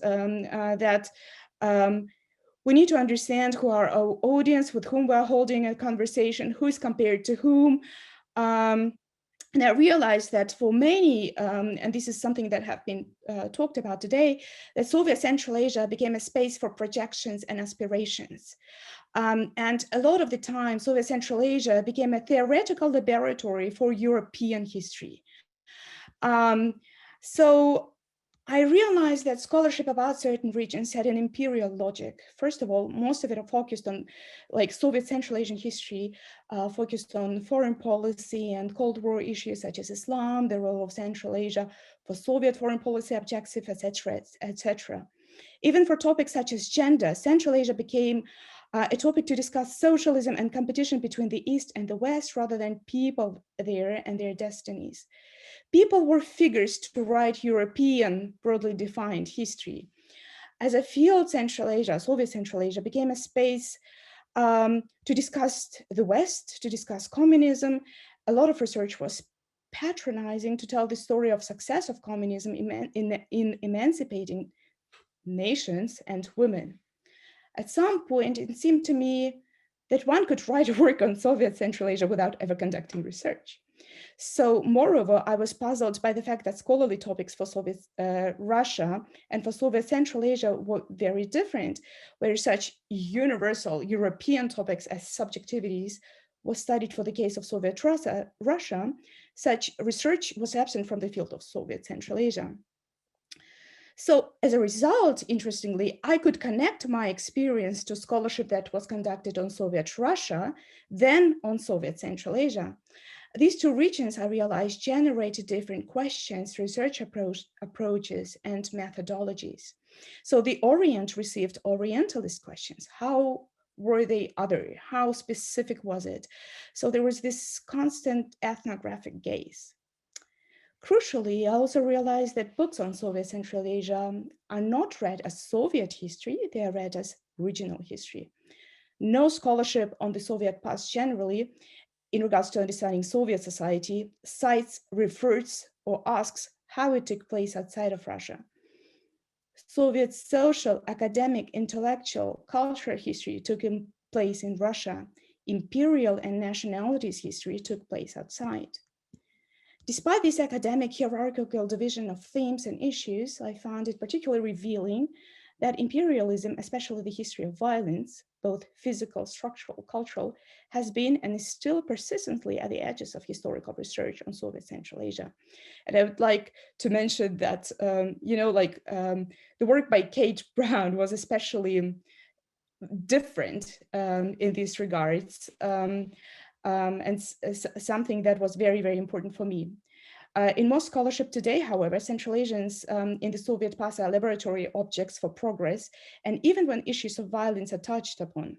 we need to understand who are our audience, with whom we're holding a conversation, who is compared to whom. And I realized that for many, and this is something that have been talked about today, that Soviet Central Asia became a space for projections and aspirations. And a lot of the time, Soviet Central Asia became a theoretical laboratory for European history. So I realized that scholarship about certain regions had an imperial logic. First of all, most of it are focused on like Soviet Central Asian history, focused on foreign policy and Cold War issues such as Islam, the role of Central Asia for Soviet foreign policy objectives, etc., etc. Even for topics such as gender, Central Asia became a topic to discuss socialism and competition between the East and the West rather than people there and their destinies. People were figures to write European, broadly defined history. As a field, Central Asia, Soviet Central Asia, became a space to discuss the West, to discuss communism. A lot of research was patronizing to tell the story of success of communism in emancipating nations and women. At some point, it seemed to me that one could write a work on Soviet Central Asia without ever conducting research. So moreover, I was puzzled by the fact that scholarly topics for Soviet Russia and for Soviet Central Asia were very different, where such universal European topics as subjectivities was studied for the case of Soviet Russia, such research was absent from the field of Soviet Central Asia. So as a result, interestingly, I could connect my experience to scholarship that was conducted on Soviet Russia, then on Soviet Central Asia. These two regions, I realized, generated different questions, research approaches, and methodologies. So the Orient received Orientalist questions. How were they other? How specific was it? So there was this constant ethnographic gaze. Crucially, I also realized that books on Soviet Central Asia are not read as Soviet history, they are read as regional history. No scholarship on the Soviet past generally, in regards to understanding Soviet society, cites, refers, or asks how it took place outside of Russia. Soviet social, academic, intellectual, cultural history took place in Russia. Imperial and nationalities history took place outside. Despite this academic hierarchical division of themes and issues, I found it particularly revealing that imperialism, especially the history of violence, both physical, structural, cultural, has been and is still persistently at the edges of historical research on Soviet Central Asia. And I would like to mention that, the work by Kate Brown was especially different in these regards, and something that was very, very important for me. In most scholarship today, however, Central Asians in the Soviet past are laboratory objects for progress, and even when issues of violence are touched upon.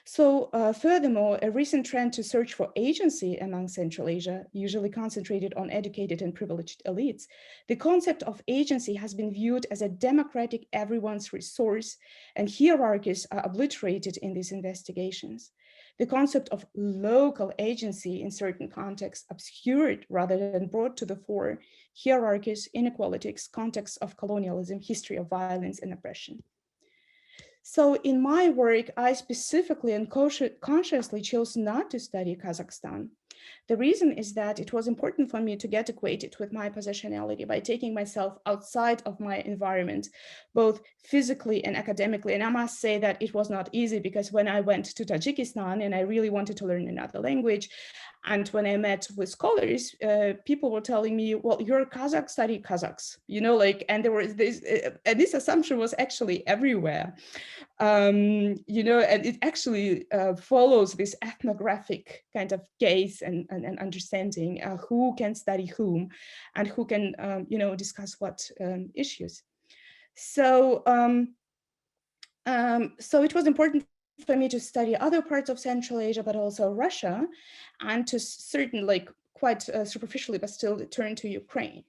So furthermore, a recent trend to search for agency among Central Asia, usually concentrated on educated and privileged elites, the concept of agency has been viewed as a democratic everyone's resource, and hierarchies are obliterated in these investigations. The concept of local agency in certain contexts obscured rather than brought to the fore hierarchies, inequalities, contexts of colonialism, history of violence and oppression. So in my work, I specifically and consciously chose not to study Kazakhstan. The reason is that it was important for me to get acquainted with my positionality by taking myself outside of my environment, both physically and academically. And I must say that it was not easy, because when I went to Tajikistan and I really wanted to learn another language, and when I met with scholars, people were telling me, well, you're Kazakh, study Kazakhs, and there was this, and this assumption was actually everywhere. And it actually follows this ethnographic kind of gaze and understanding who can study whom and who can, discuss what issues. So, so it was important for me to study other parts of Central Asia, but also Russia, and to quite superficially, but still turn to Ukraine.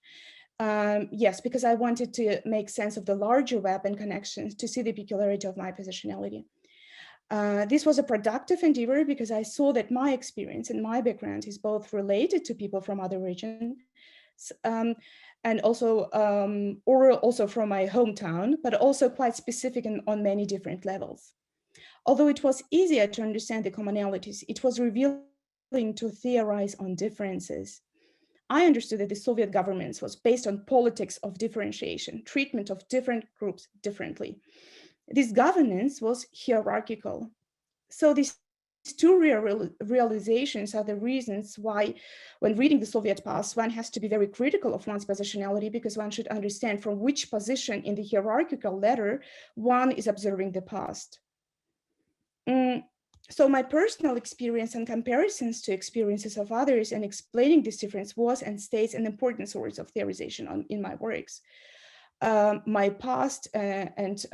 Yes, because I wanted to make sense of the larger web and connections to see the peculiarity of my positionality. This was a productive endeavor because I saw that my experience and my background is both related to people from other regions, and also, or also from my hometown, but also quite specific on many different levels. Although it was easier to understand the commonalities, it was revealing to theorize on differences. I understood that the Soviet governments was based on politics of differentiation, treatment of different groups differently. This governance was hierarchical. So this two realizations are the reasons why, when reading the Soviet past, one has to be very critical of one's positionality, because one should understand from which position in the hierarchical ladder one is observing the past. So my personal experience and comparisons to experiences of others and explaining this difference was and stays an important source of theorization in my works. My past and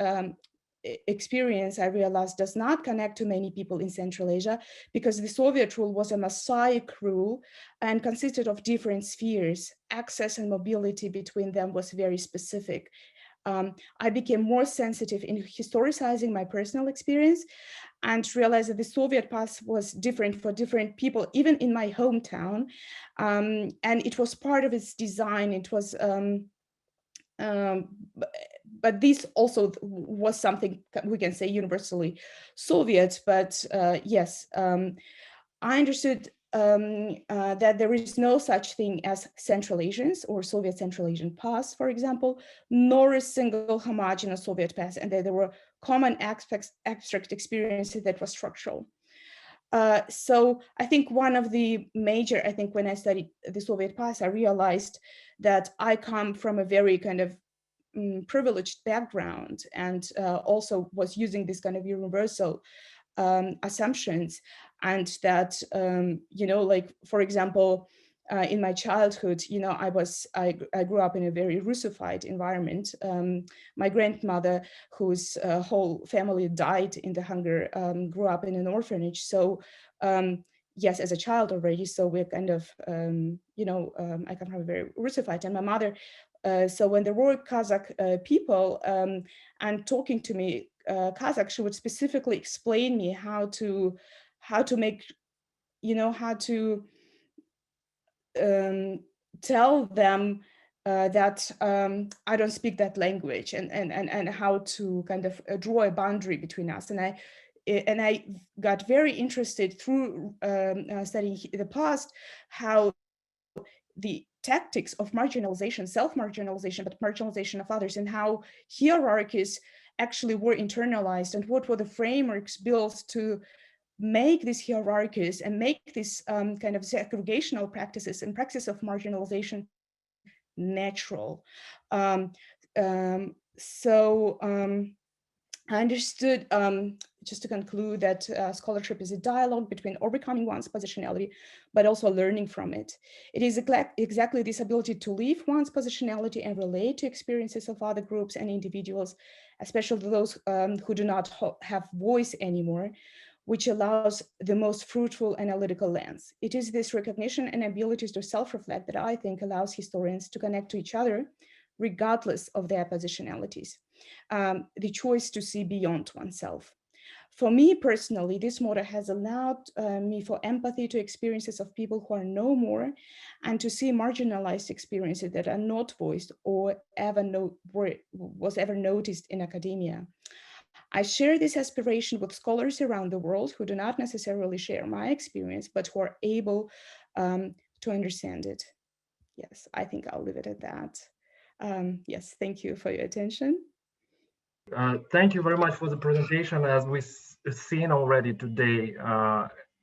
experience, I realized, does not connect to many people in Central Asia, because the Soviet rule was a mosaic rule and consisted of different spheres. Access and mobility between them was very specific. I became more sensitive in historicizing my personal experience and realized that the Soviet past was different for different people, even in my hometown. And it was part of its design. It was, but this also was something we can say universally Soviet, but yes, I understood that there is no such thing as Central Asians or Soviet Central Asian past, for example, nor a single homogeneous Soviet past, and that there were common abstract experiences that were structural. So I think one of the major, I think when I studied the Soviet past, I realized that I come from a very kind of privileged background, and also was using this kind of universal assumptions, and that you know, like, for example, in my childhood, you know, I grew up in a very Russified environment. My grandmother, whose whole family died in the hunger, grew up in an orphanage. So yes, as a child already, so we're kind of you know, I come from a very Russified, and my mother, so when there were Kazakh people and talking to me Kazakh, she would specifically explain me how to make, you know, how to tell them that I don't speak that language, and how to kind of draw a boundary between us. And I got very interested through studying the past, how the tactics of marginalization, self-marginalization, but marginalization of others, and how hierarchies actually were internalized, and what were the frameworks built to make these hierarchies and make these kind of segregational practices and practices of marginalization natural. I understood, just to conclude, that scholarship is a dialogue between overcoming one's positionality, but also learning from it. It is exactly this ability to leave one's positionality and relate to experiences of other groups and individuals, especially those who do not have voice anymore, which allows the most fruitful analytical lens. It is this recognition and ability to self-reflect that I think allows historians to connect to each other, regardless of their positionalities. The choice to see beyond oneself. For me personally, this model has allowed me for empathy to experiences of people who are no more, and to see marginalized experiences that are not voiced or was ever noticed in academia. I share this aspiration with scholars around the world who do not necessarily share my experience, but who are able to understand it. Yes, I think I'll leave it at that. Yes, thank you for your attention. Thank you very much for the presentation. As we've seen already today,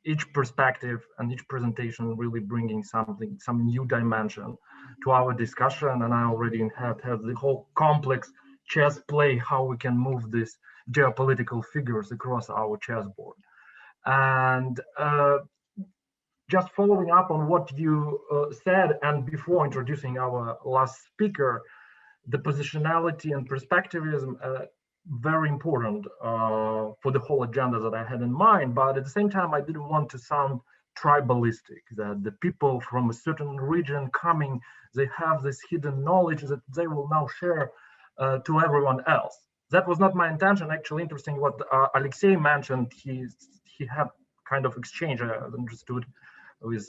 each perspective and each presentation really bringing some new dimension to our discussion. And I already have the whole complex chess play, how we can move these geopolitical figures across our chessboard. And just following up on what you said, and before introducing our last speaker, the positionality and perspectivism, very important for the whole agenda that I had in mind. But at the same time, I didn't want to sound tribalistic, that the people from a certain region coming, they have this hidden knowledge that they will now share to everyone else. That was not my intention. Actually, interesting what Alexei mentioned. He had kind of exchange, I understood, with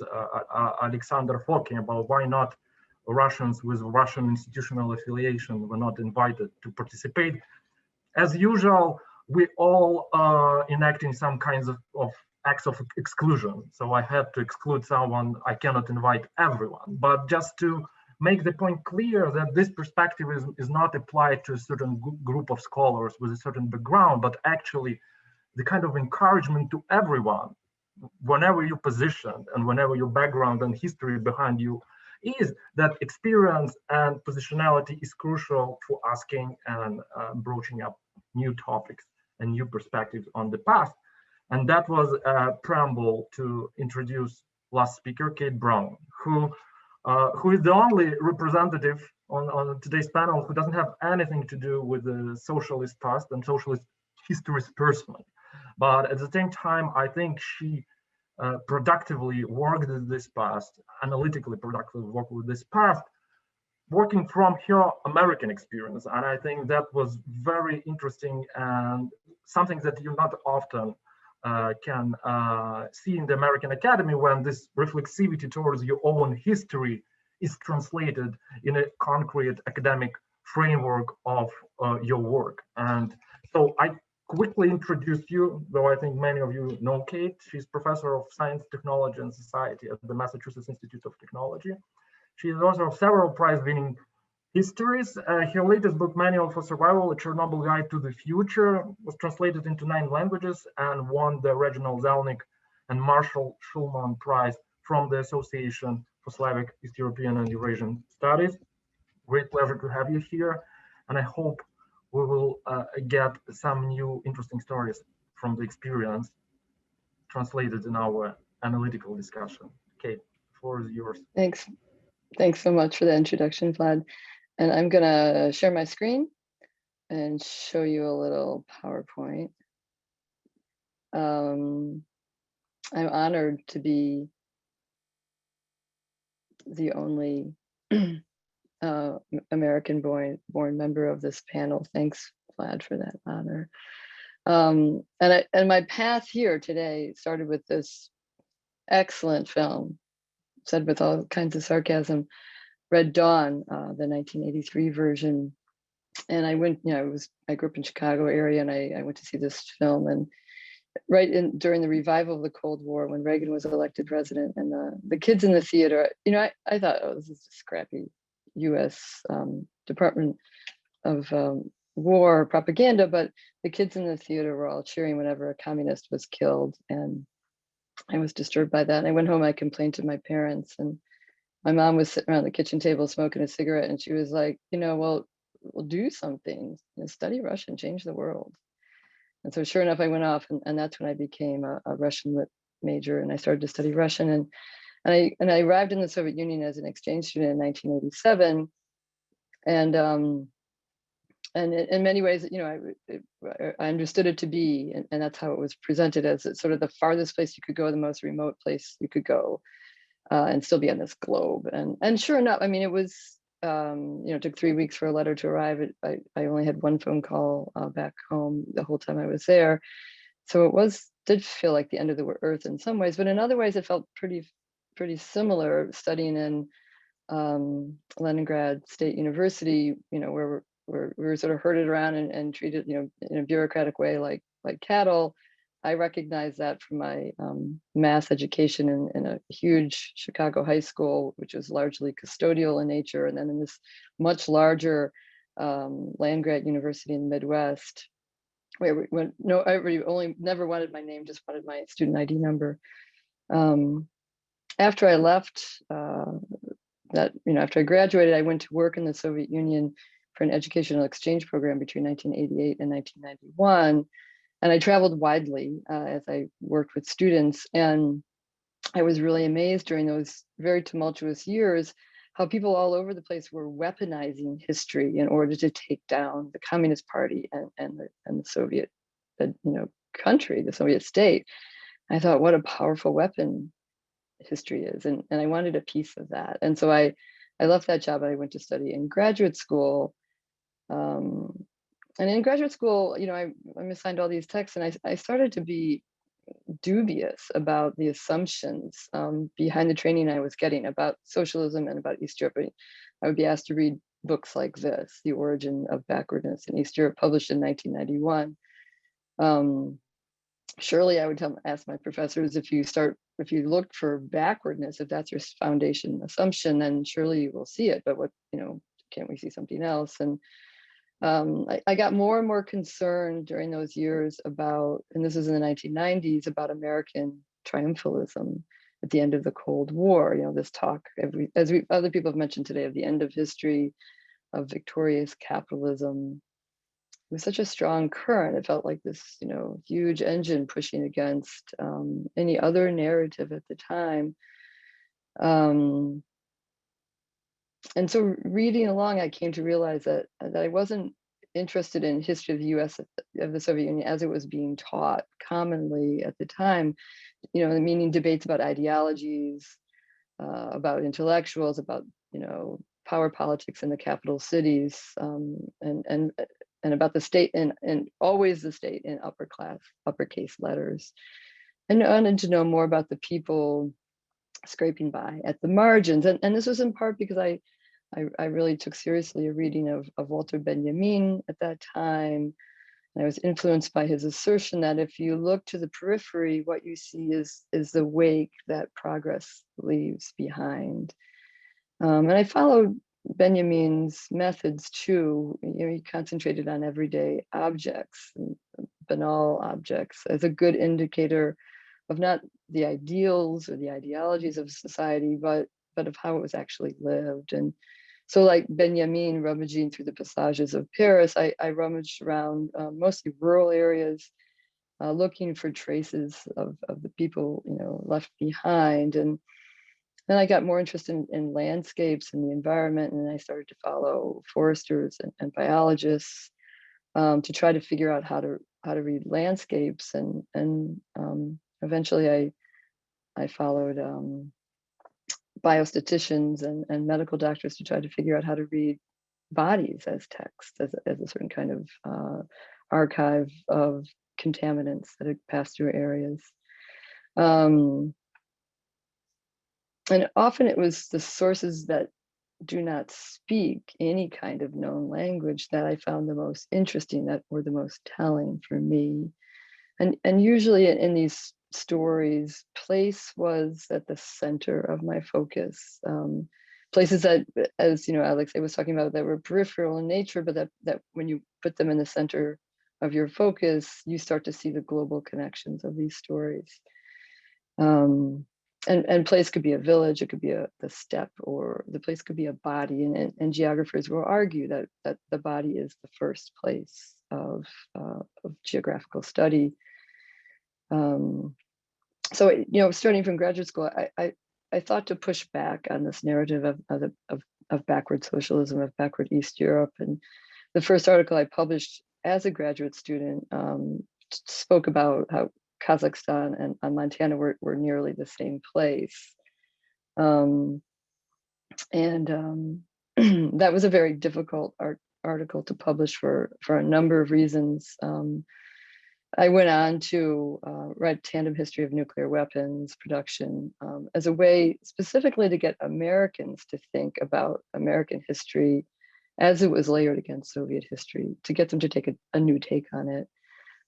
Alexander Fokin about why not Russians with Russian institutional affiliation were not invited to participate. As usual, we all enacting some kinds of acts of exclusion. So I had to exclude someone. I cannot invite everyone. But just to make the point clear that this perspective is not applied to a certain group of scholars with a certain background, but actually the kind of encouragement to everyone whenever you're positioned and whenever your background and history behind you is, that experience and positionality is crucial for asking and broaching up new topics and new perspectives on the past. And that was a preamble to introduce last speaker, Kate Brown, who is the only representative on today's panel who doesn't have anything to do with the socialist past and socialist histories personally. But at the same time, I think she productively worked with this past, analytically productively worked with this past, working from her American experience. And I think that was very interesting and something that you not often can see in the American Academy, when this reflexivity towards your own history is translated in a concrete academic framework of your work. And so I quickly introduce you, though I think many of you know Kate. She's professor of science, technology, and society at the Massachusetts Institute of Technology. She is author of several prize-winning histories. Her latest book, Manual for Survival, A Chernobyl Guide to the Future, was translated into 9 languages and won the Reginald Zelnick and Marshall Schulman Prize from the Association for Slavic, East European, and Eurasian Studies. Great pleasure to have you here, and I hope we will get some new interesting stories from the experience translated in our analytical discussion. Kate, the floor is yours. Thanks. Thanks so much for the introduction, Vlad. And I'm gonna share my screen and show you a little PowerPoint. I'm honored to be the only American-born member of this panel. Thanks, Vlad, for that honor. And my path here today started with this excellent film, said with all kinds of sarcasm, Red Dawn, the 1983 version. And I went, I grew up in Chicago area, and I went to see this film. And during the revival of the Cold War, when Reagan was elected president, and the kids in the theater, I thought, oh, this is just crappy U.S. Department of War propaganda, but the kids in the theater were all cheering whenever a communist was killed, and I was disturbed by that. And I went home, I complained to my parents, and my mom was sitting around the kitchen table smoking a cigarette, and she was like, well, we'll do something, study Russian, change the world. And so sure enough, I went off, and that's when I became a Russian lit major, and I started to study Russian. And I arrived in the Soviet Union as an exchange student in 1987. And in many ways, I understood it to be, and that's how it was presented, as it's sort of the farthest place you could go, the most remote place you could go, and still be on this globe. And sure enough, it was, it took 3 weeks for a letter to arrive. I only had one phone call back home the whole time I was there. So it did feel like the end of the earth in some ways, but in other ways it felt pretty similar, studying in Leningrad State University, where we were sort of herded around and treated, in a bureaucratic way like cattle. I recognized that from my math education in a huge Chicago high school, which was largely custodial in nature, and then in this much larger land-grant university in the Midwest, where everybody never wanted my name, just wanted my student ID number. After I left, after I graduated, I went to work in the Soviet Union for an educational exchange program between 1988 and 1991. And I traveled widely as I worked with students. And I was really amazed during those very tumultuous years how people all over the place were weaponizing history in order to take down the Communist Party and the Soviet country, the Soviet state. I thought, what a powerful weapon history is. And I wanted a piece of that. And so I left that job and I went to study in graduate school. And in graduate school, I'm assigned all these texts, and I started to be dubious about the assumptions behind the training I was getting about socialism and about East Europe. I would be asked to read books like this, The Origin of Backwardness in East Europe, published in 1991. Surely I would ask my professors, if you look for backwardness, if that's your foundation assumption, then surely you will see it. But can't we see something else? And I got more and more concerned during those years about, and this was in the 1990s, about American triumphalism at the end of the Cold War. You know, this talk, other people have mentioned today, of the end of history, of victorious capitalism. It was such a strong current. It felt like this, you know, huge engine pushing against any other narrative at the time. And so reading along, I came to realize that I wasn't interested in history of the US, of the Soviet Union, as it was being taught commonly at the time, you know, meaning debates about ideologies, about intellectuals, about, you know, power politics in the capital cities, and about the state, and always the state in uppercase letters. And I wanted to know more about the people scraping by at the margins. And this was in part because I really took seriously a reading of Walter Benjamin at that time. And I was influenced by his assertion that if you look to the periphery, what you see is the wake that progress leaves behind. And I followed Benjamin's methods too. You know, he concentrated on everyday objects, banal objects, as a good indicator of not the ideals or the ideologies of society, but of how it was actually lived. And so, like Benjamin rummaging through the passages of Paris, I rummaged around mostly rural areas, looking for traces of the people, you know, left behind. And then I got more interested in landscapes and the environment, and I started to follow foresters and biologists to try to figure out how to read landscapes. And eventually I followed biostatisticians and medical doctors to try to figure out how to read bodies as text, as a certain kind of archive of contaminants that had passed through areas. And often it was the sources that do not speak any kind of known language that I found the most interesting, that were the most telling for me. And usually in these stories, place was at the center of my focus. Places that, as you know, Alexei was talking about, that were peripheral in nature, but that when you put them in the center of your focus, you start to see the global connections of these stories. And place could be a village, it could be the steppe, or the place could be a body. And geographers will argue that the body is the first place of geographical study. So, you know, starting from graduate school, I thought to push back on this narrative of backward socialism, of backward East Europe. And the first article I published as a graduate student spoke about how Kazakhstan and Montana were nearly the same place. That was a very difficult article to publish for a number of reasons. I went on to write Tandem History of Nuclear Weapons Production as a way specifically to get Americans to think about American history as it was layered against Soviet history, to get them to take a new take on it.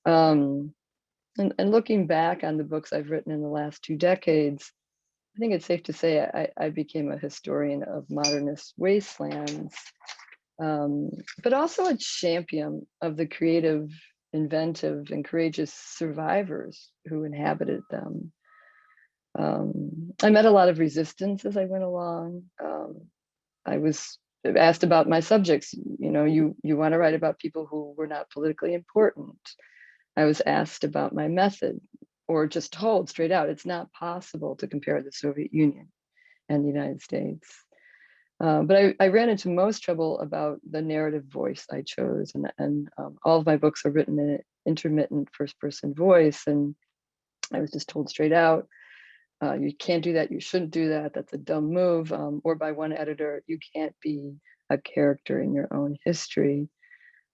And looking back on the books I've written in the last 2 decades, I think it's safe to say I became a historian of modernist wastelands, but also a champion of the creative, inventive, and courageous survivors who inhabited them. I met a lot of resistance as I went along. I was asked about my subjects. You know, you want to write about people who were not politically important. I was asked about my method, or just told straight out, it's not possible to compare the Soviet Union and the United States. But I ran into most trouble about the narrative voice I chose, and all of my books are written in an intermittent first-person voice, and I was just told straight out, you can't do that, you shouldn't do that, that's a dumb move, or by one editor, you can't be a character in your own history.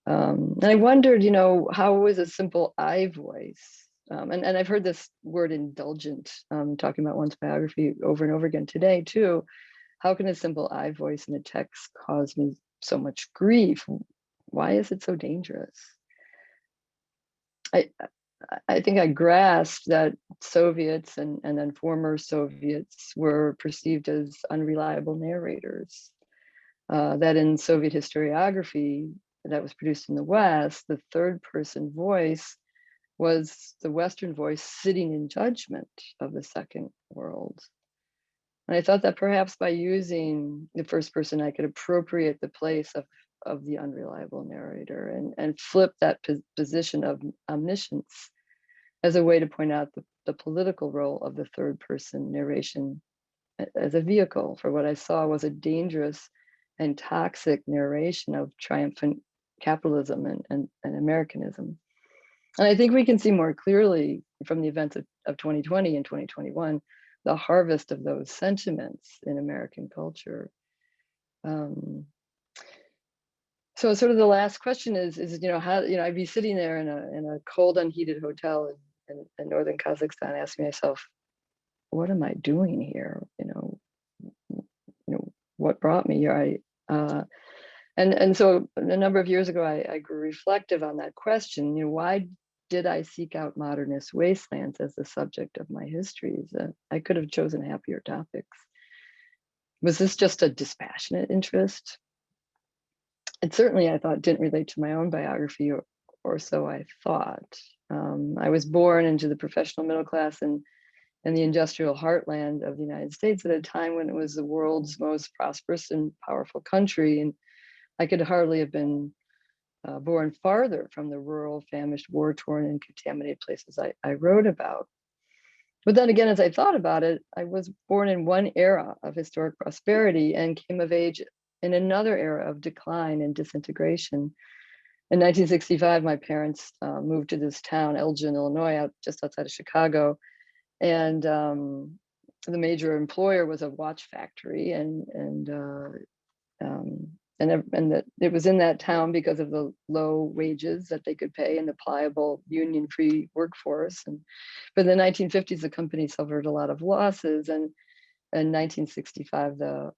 And I wondered, you know, how is a simple I voice? And I've heard this word indulgent, talking about one's biography over and over again today too. How can a simple I voice in a text cause me so much grief? Why is it so dangerous? I think I grasped that Soviets and then former Soviets were perceived as unreliable narrators. That in Soviet historiography that was produced in the West, the third person voice was the Western voice sitting in judgment of the second world. And I thought that perhaps by using the first person, I could appropriate the place of the unreliable narrator and flip that position of omniscience as a way to point out the political role of the third person narration as a vehicle for what I saw was a dangerous and toxic narration of triumphant capitalism and Americanism. And I think we can see more clearly from the events of 2020 and 2021, the harvest of those sentiments in American culture. So sort of the last question is how, I'd be sitting there in a cold, unheated hotel in northern Kazakhstan, asking myself, what am I doing here? What brought me here? And so a number of years ago, I grew reflective on that question. Why did I seek out modernist wastelands as the subject of my histories? I could have chosen happier topics. Was this just a dispassionate interest? It certainly, I thought, didn't relate to my own biography, or so I thought. I was born into the professional middle class and the industrial heartland of the United States at a time when it was the world's most prosperous and powerful country. And I could hardly have been born farther from the rural, famished, war-torn, and contaminated places I wrote about. But then again, as I thought about it, I was born in one era of historic prosperity and came of age in another era of decline and disintegration. In 1965, my parents moved to this town, Elgin, Illinois, just outside of Chicago. And the major employer was a watch factory, and that it was in that town because of the low wages that they could pay and the pliable union-free workforce. But in the 1950s, the company suffered a lot of losses, and in 1965, the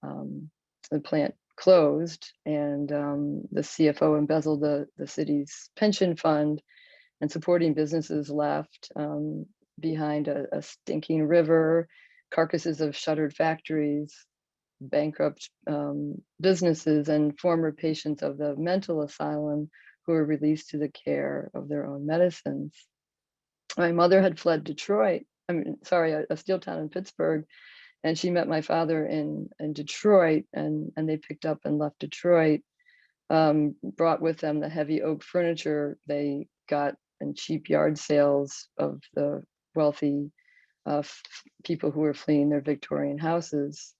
plant closed, and the CFO embezzled the city's pension fund, and supporting businesses left behind a stinking river, carcasses of shuttered factories, bankrupt businesses, and former patients of the mental asylum who were released to the care of their own medicines. My mother had fled Detroit, a steel town in Pittsburgh, and she met my father in Detroit, and they picked up and left Detroit, brought with them the heavy oak furniture they got in cheap yard sales of the wealthy people who were fleeing their Victorian houses.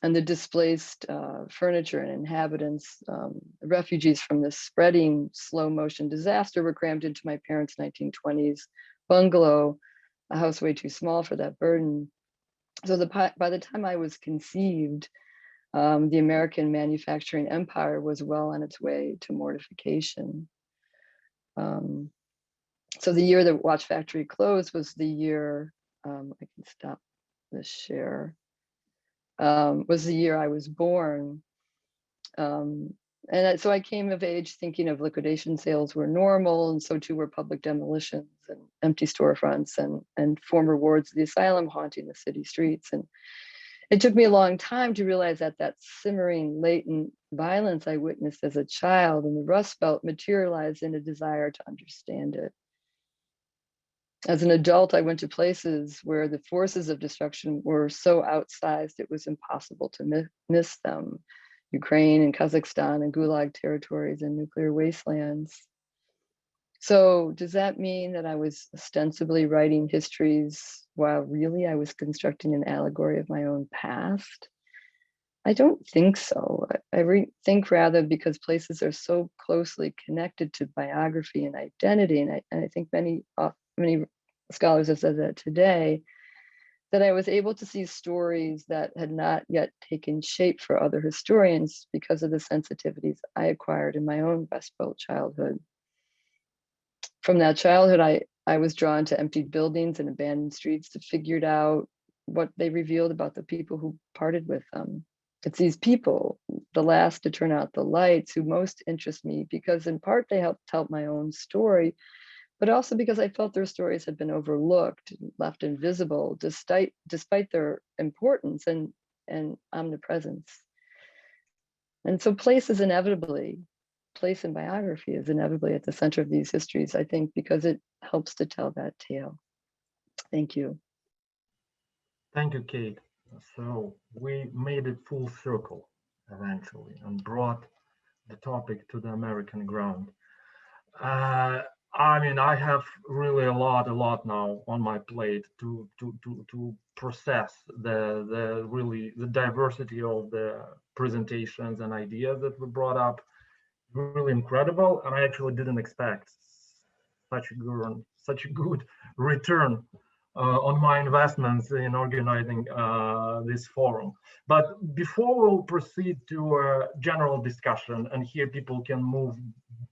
And the displaced furniture and inhabitants, refugees from this spreading slow motion disaster, were crammed into my parents' 1920s bungalow, a house way too small for that burden. So by the time I was conceived, the American manufacturing empire was well on its way to mortification. So the year the watch factory closed was the year, I can stop this share, was the year I was born. And so I came of age thinking of liquidation sales were normal, and so too were public demolitions and empty storefronts and former wards of the asylum haunting the city streets. And it took me a long time to realize that simmering latent violence I witnessed as a child in the Rust Belt materialized in a desire to understand it. As an adult, I went to places where the forces of destruction were so outsized it was impossible to miss them. Ukraine and Kazakhstan and Gulag territories and nuclear wastelands. So does that mean that I was ostensibly writing histories while really I was constructing an allegory of my own past? I don't think so. I think rather because places are so closely connected to biography and identity, and I think many scholars have said that today, that I was able to see stories that had not yet taken shape for other historians because of the sensitivities I acquired in my own Rust Belt childhood. From that childhood, I was drawn to empty buildings and abandoned streets to figure out what they revealed about the people who parted with them. It's these people, the last to turn out the lights, who most interest me because in part they helped tell my own story, but also because I felt their stories had been overlooked, left invisible, despite their importance and omnipresence. And so places inevitably place in biography is inevitably at the center of these histories, I think, because it helps to tell that tale. Thank you. Thank you, Kate. So we made it full circle eventually and brought the topic to the American ground. I mean, I have really a lot now on my plate to process the diversity of the presentations and ideas that were brought up. Really incredible, and I actually didn't expect such a good return on my investments in organizing this forum. But before we'll proceed to a general discussion, and here people can move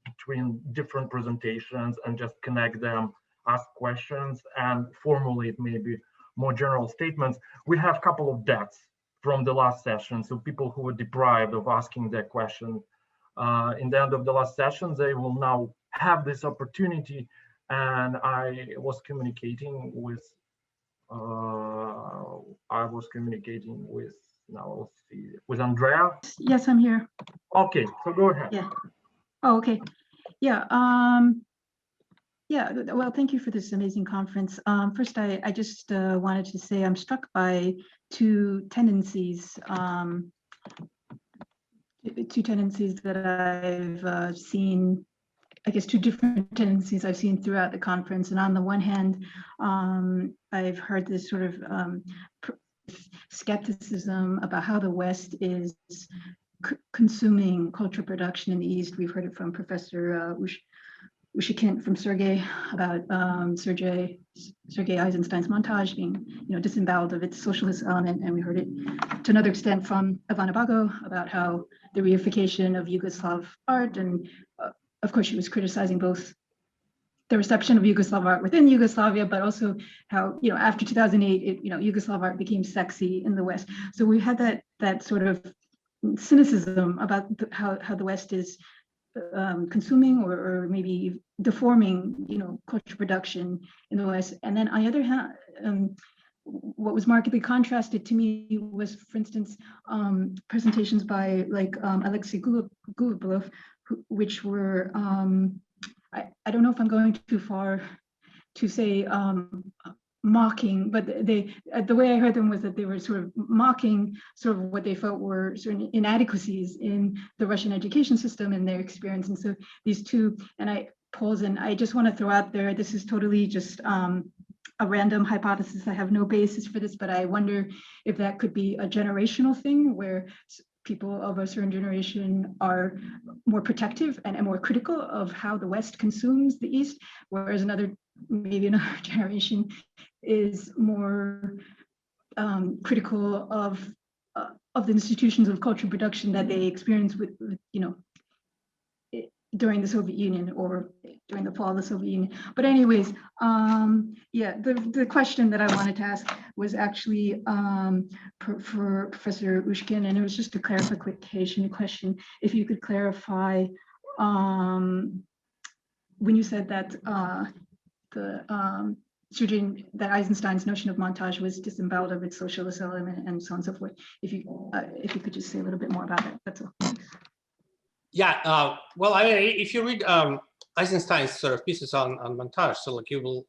between different presentations and just connect them, ask questions, and formulate maybe more general statements, we have a couple of deaths from the last session. So people who were deprived of asking their question in the end of the last session, they will now have this opportunity. And I was communicating with, now let's see, with Andrea. Yes, I'm here. Okay, so go ahead. Yeah. Oh, okay. Yeah. Yeah. Well, thank you for this amazing conference. First, I just wanted to say I'm struck by two tendencies that I've seen, I guess two different tendencies I've seen throughout the conference. And on the one hand, I've heard this sort of skepticism about how the West is consuming cultural production in the East. We've heard it from Professor Ushikint, from Sergei, about Sergei Eisenstein's montage being, disemboweled of its socialist element, and we heard it to another extent from Ivanabaga about how the reification of Yugoslav art, and of course she was criticizing both the reception of Yugoslav art within Yugoslavia, but also how, after 2008, Yugoslav art became sexy in the West. So we had that sort of cynicism about how the West is consuming or maybe deforming, cultural production in the West. And then on the other hand, what was markedly contrasted to me was, for instance, presentations by Alexei Golov, which were, I don't know if I'm going too far to say mocking, but the way I heard them was that they were sort of mocking sort of what they felt were certain inadequacies in the Russian education system and their experience. And so these two, and I just want to throw out there, this is totally just a random hypothesis. I have no basis for this, but I wonder if that could be a generational thing where people of a certain generation are more protective and more critical of how the West consumes the East, whereas maybe another generation is more critical of the institutions of cultural production that they experience with during the Soviet Union or during the fall of the Soviet Union. But anyways, yeah, the question that I wanted to ask was actually for Professor Ushkin, and it was just a clarification question. If you could clarify when you said that that Eisenstein's notion of montage was disemboweled of its socialist element and so on and so forth. If you could just say a little bit more about that, that's all. Yeah, well, I mean, if you read Eisenstein's sort of pieces on montage, so like you will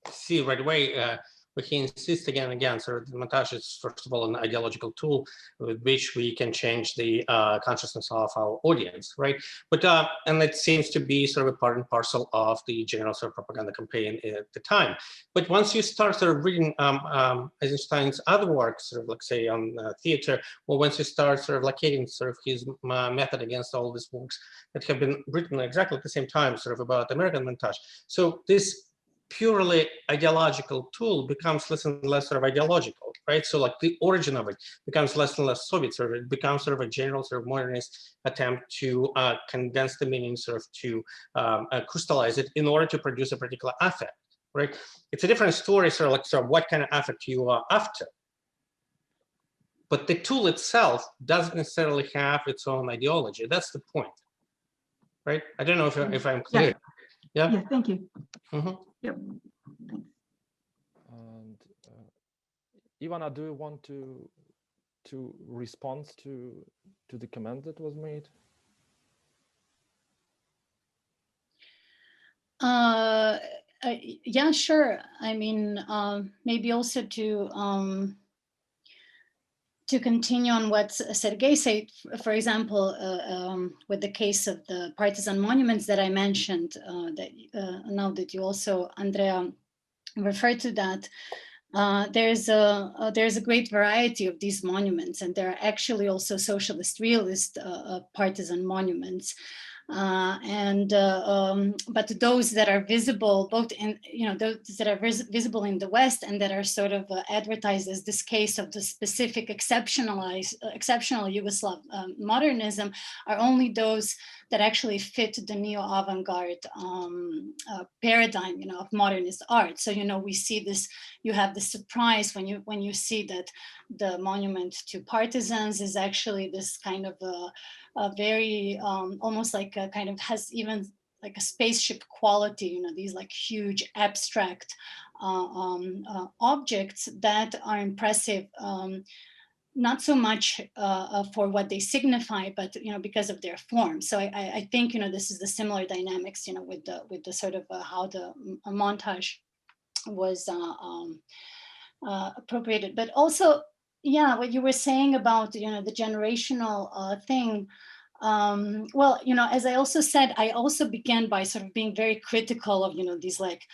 see right away where he insists again and again, sort of the montage is first of all an ideological tool with which we can change the consciousness of our audience, right? But and it seems to be sort of a part and parcel of the general sort of propaganda campaign at the time. But once you start sort of reading Eisenstein's other works, sort of like say on theater, or once you start sort of locating sort of his method against all these works that have been written exactly at the same time, sort of about American montage. So this purely ideological tool becomes less and less sort of ideological, right? So like the origin of it becomes less and less Soviet, sort of it becomes sort of a general sort of modernist attempt to condense the meaning, sort of to crystallize it in order to produce a particular affect, right? It's a different story, sort of like sort of what kind of affect you are after. But the tool itself doesn't necessarily have its own ideology. That's the point, right? I don't know if I'm clear. Yeah, yeah, thank you. Mm-hmm. Yep. Thanks. And Ivana, do you want to respond to the comment that was made? Yeah, sure. I mean, maybe also to continue on what Sergei said, for example, with the case of the partisan monuments that I mentioned, that now that you also, Andrea, referred to that, there's a great variety of these monuments, and there are actually also socialist realist partisan monuments. But those that are visible, both in, those that are visible in the West and that are sort of advertised as this case of the specific exceptional Yugoslav modernism, are only those that actually fit the neo-avant-garde paradigm, of modernist art. So, we see this, you have the surprise when you see that the monument to partisans is actually this kind of a very almost like a kind of has even like a spaceship quality, these like huge abstract objects that are impressive, not so much for what they signify, but because of their form. So I think this is the similar dynamics with the sort of how the montage was appropriated, but also, yeah, what you were saying about the generational thing. Well, as I also said, I also began by sort of being very critical of these like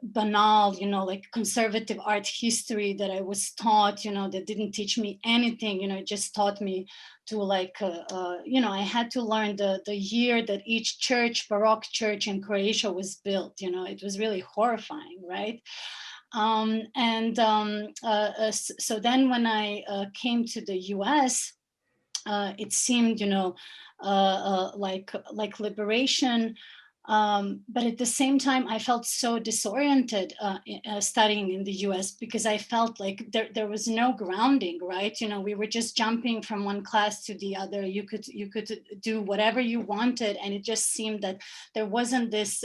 banal, like conservative art history that I was taught, that didn't teach me anything, it just taught me to like, I had to learn the year that each church, Baroque church in Croatia was built, it was really horrifying, right? So then when I came to the US, it seemed, like liberation. But at the same time, I felt so disoriented studying in the US, because I felt like there was no grounding, right? We were just jumping from one class to the other. You could do whatever you wanted, and it just seemed that there wasn't this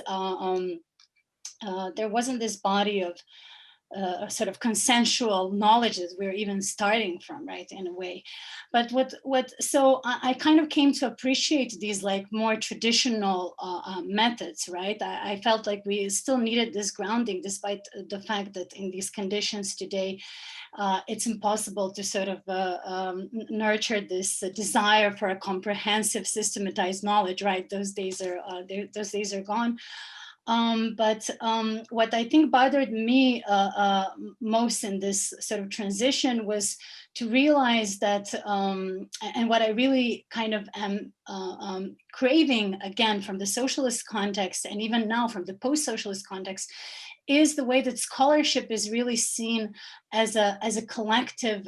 body of sort of consensual knowledge that we're even starting from, right, in a way. But so I kind of came to appreciate these like more traditional methods, right? I felt like we still needed this grounding, despite the fact that in these conditions today, it's impossible to sort of nurture this desire for a comprehensive, systematized knowledge, right? Those days are gone. But what I think bothered me most in this sort of transition was to realize that, and what I really kind of am craving again from the socialist context, and even now from the post-socialist context, is the way that scholarship is really seen as a collective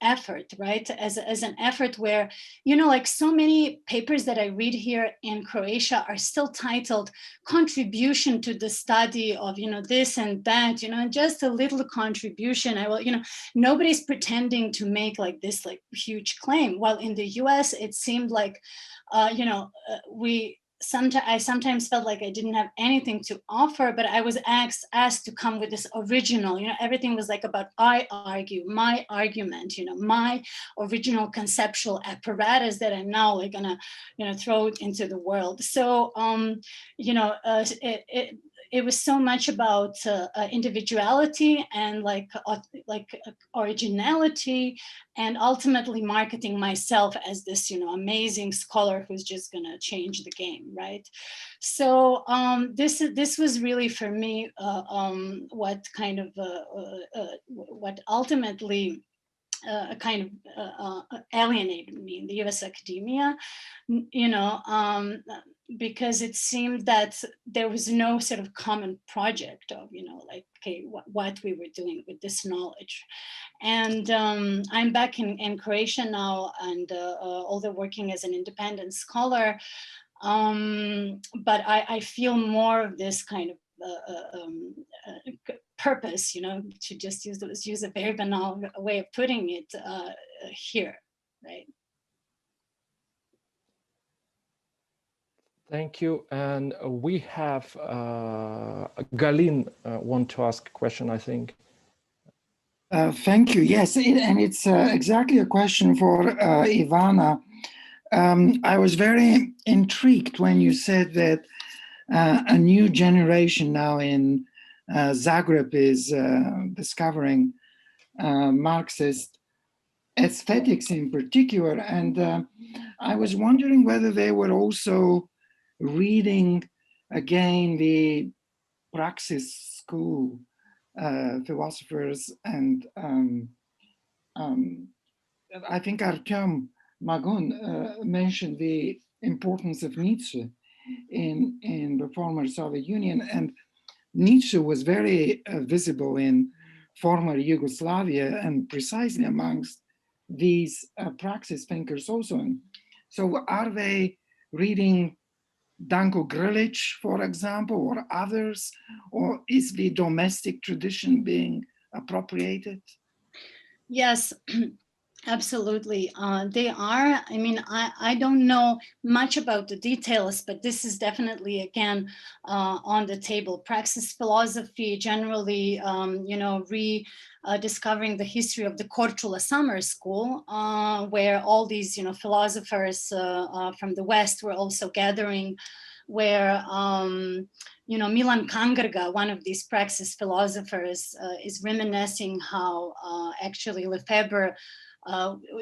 effort, right? As an effort where, like so many papers that I read here in Croatia are still titled contribution to the study of, this and that, just a little contribution. Nobody's pretending to make like this like huge claim. While in the US, it seemed like, I sometimes felt like I didn't have anything to offer, but I was asked to come with this original, everything was like about I argue, my argument, my original conceptual apparatus that I'm now like gonna, throw into the world. So, it was so much about individuality and like originality, and ultimately marketing myself as this, amazing scholar who's just gonna change the game, right? So this was really for me what kind of what ultimately kind of alienated me in the US academia, because it seemed that there was no sort of common project of, like, okay, what we were doing with this knowledge. And I'm back in Croatia now, and although working as an independent scholar, but I feel more of this kind of purpose, to just use a very banal way of putting it here, right? Thank you. And we have Galin want to ask a question, I think. Thank you. Yes, and it's exactly a question for Ivana. I was very intrigued when you said that a new generation now in Zagreb is discovering Marxist aesthetics in particular. And I was wondering whether they were also reading again the Praxis school philosophers, and I think Artyom Magun mentioned the importance of Nietzsche in the former Soviet Union, and Nietzsche was very visible in former Yugoslavia and precisely amongst these praxis thinkers also. And so are they reading Danko Grlic, for example, or others, or is the domestic tradition being appropriated? Yes, absolutely. They are. I mean, I don't know much about the details, but this is definitely, again, on the table. Praxis philosophy, generally, discovering the history of the Korčula summer school, where all these, philosophers from the West were also gathering, where Milan Kangrga, one of these praxis philosophers, is reminiscing how actually Lefebvre,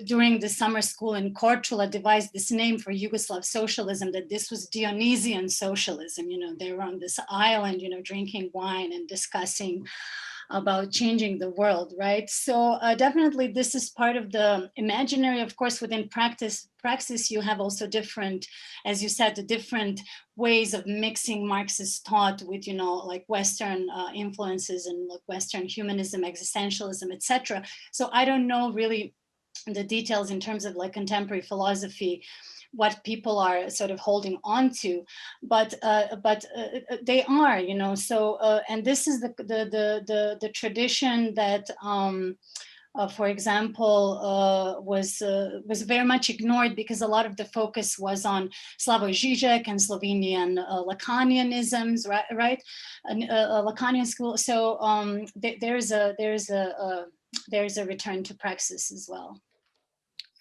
during the summer school in Korčula, devised this name for Yugoslav socialism, that this was Dionysian socialism. They were on this island, drinking wine and discussing about changing the world, right? So definitely this is part of the imaginary. Of course, within praxis, you have also different, as you said, the different ways of mixing Marxist thought with, like Western influences and like Western humanism, existentialism, etc. So I don't know really the details in terms of like contemporary philosophy, what people are sort of holding on to, but they are, so and this is the tradition that for example was very much ignored, because a lot of the focus was on Slavoj Žižek and Slovenian Lacanianisms, right? Lacanian school. So there's a return to praxis as well.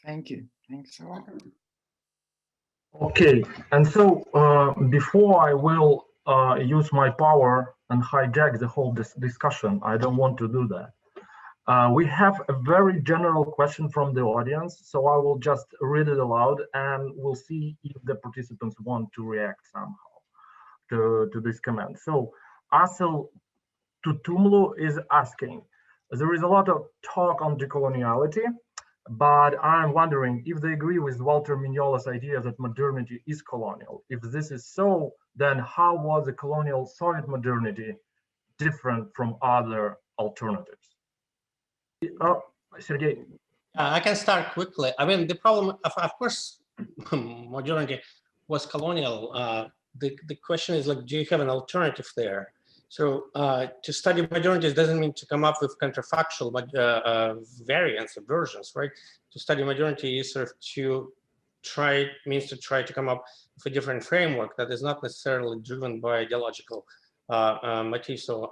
Thank you. Thanks a lot. Okay, and so before I will use my power and hijack the whole discussion, I don't want to do that. We have a very general question from the audience, so I will just read it aloud and we'll see if the participants want to react somehow to this comment. So Asel Tutumlu is asking, there is a lot of talk on decoloniality, but I'm wondering if they agree with Walter Mignola's idea that modernity is colonial. If this is so, then how was the colonial Soviet modernity different from other alternatives? Sergey. I can start quickly. I mean, the problem, of course, modernity was colonial. The question is like, do you have an alternative there? So to study modernities doesn't mean to come up with counterfactual variants or versions, right? To study modernity is sort of to try to come up with a different framework that is not necessarily driven by ideological motifs or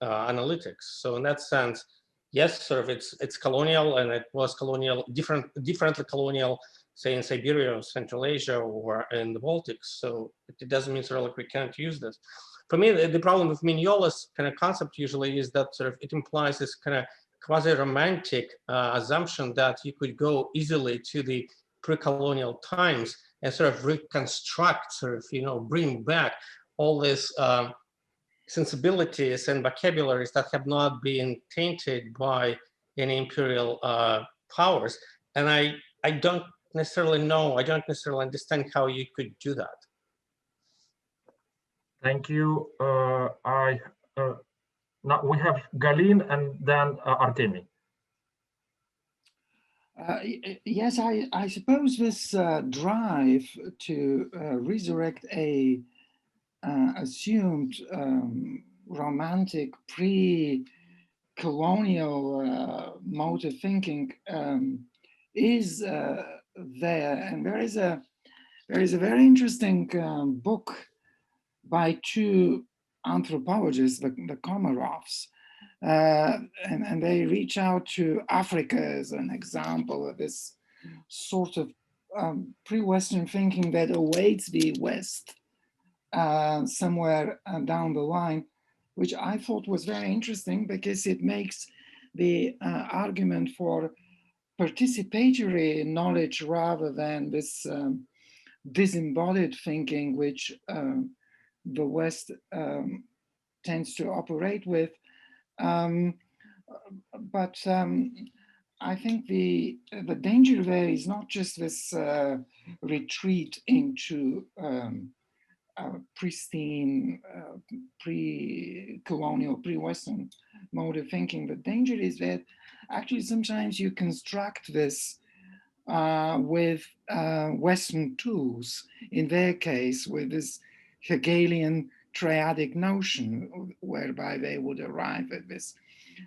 analytics. So in that sense, yes, sort of it's colonial, and it was colonial, differently colonial, say in Siberia or Central Asia or in the Baltics. So it doesn't mean sort of like we can't use this. For me, the problem with Mignola's kind of concept usually is that sort of it implies this kind of quasi-romantic assumption that you could go easily to the pre-colonial times and sort of reconstruct, sort of, bring back all these sensibilities and vocabularies that have not been tainted by any imperial powers. And I don't necessarily know, I don't necessarily understand how you could do that. Thank you. Now we have Galin and then Artemi. Yes, I suppose this drive to resurrect a assumed romantic pre-colonial mode of thinking is there, and there is a very interesting book by two anthropologists, the Komarovs, and they reach out to Africa as an example of this sort of pre-Western thinking that awaits the West somewhere down the line, which I thought was very interesting because it makes the argument for participatory knowledge rather than this disembodied thinking which the West tends to operate with. But I think the danger there is not just this retreat into pristine, pre-colonial, pre-Western mode of thinking. The danger is that actually sometimes you construct this with Western tools, in their case, with this Hegelian triadic notion, whereby they would arrive at this,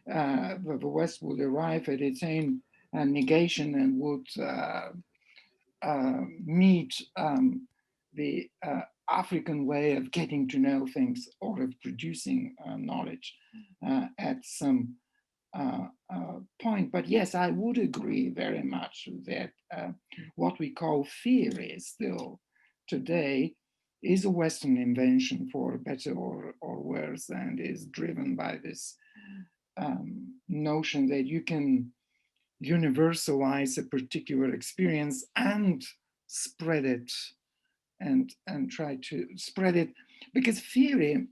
the West would arrive at its own negation and would meet the African way of getting to know things or of producing knowledge at some point. But yes, I would agree very much that what we call theory still today is a Western invention, for better or worse, and is driven by this notion that you can universalize a particular experience and spread it and try to spread it, because theory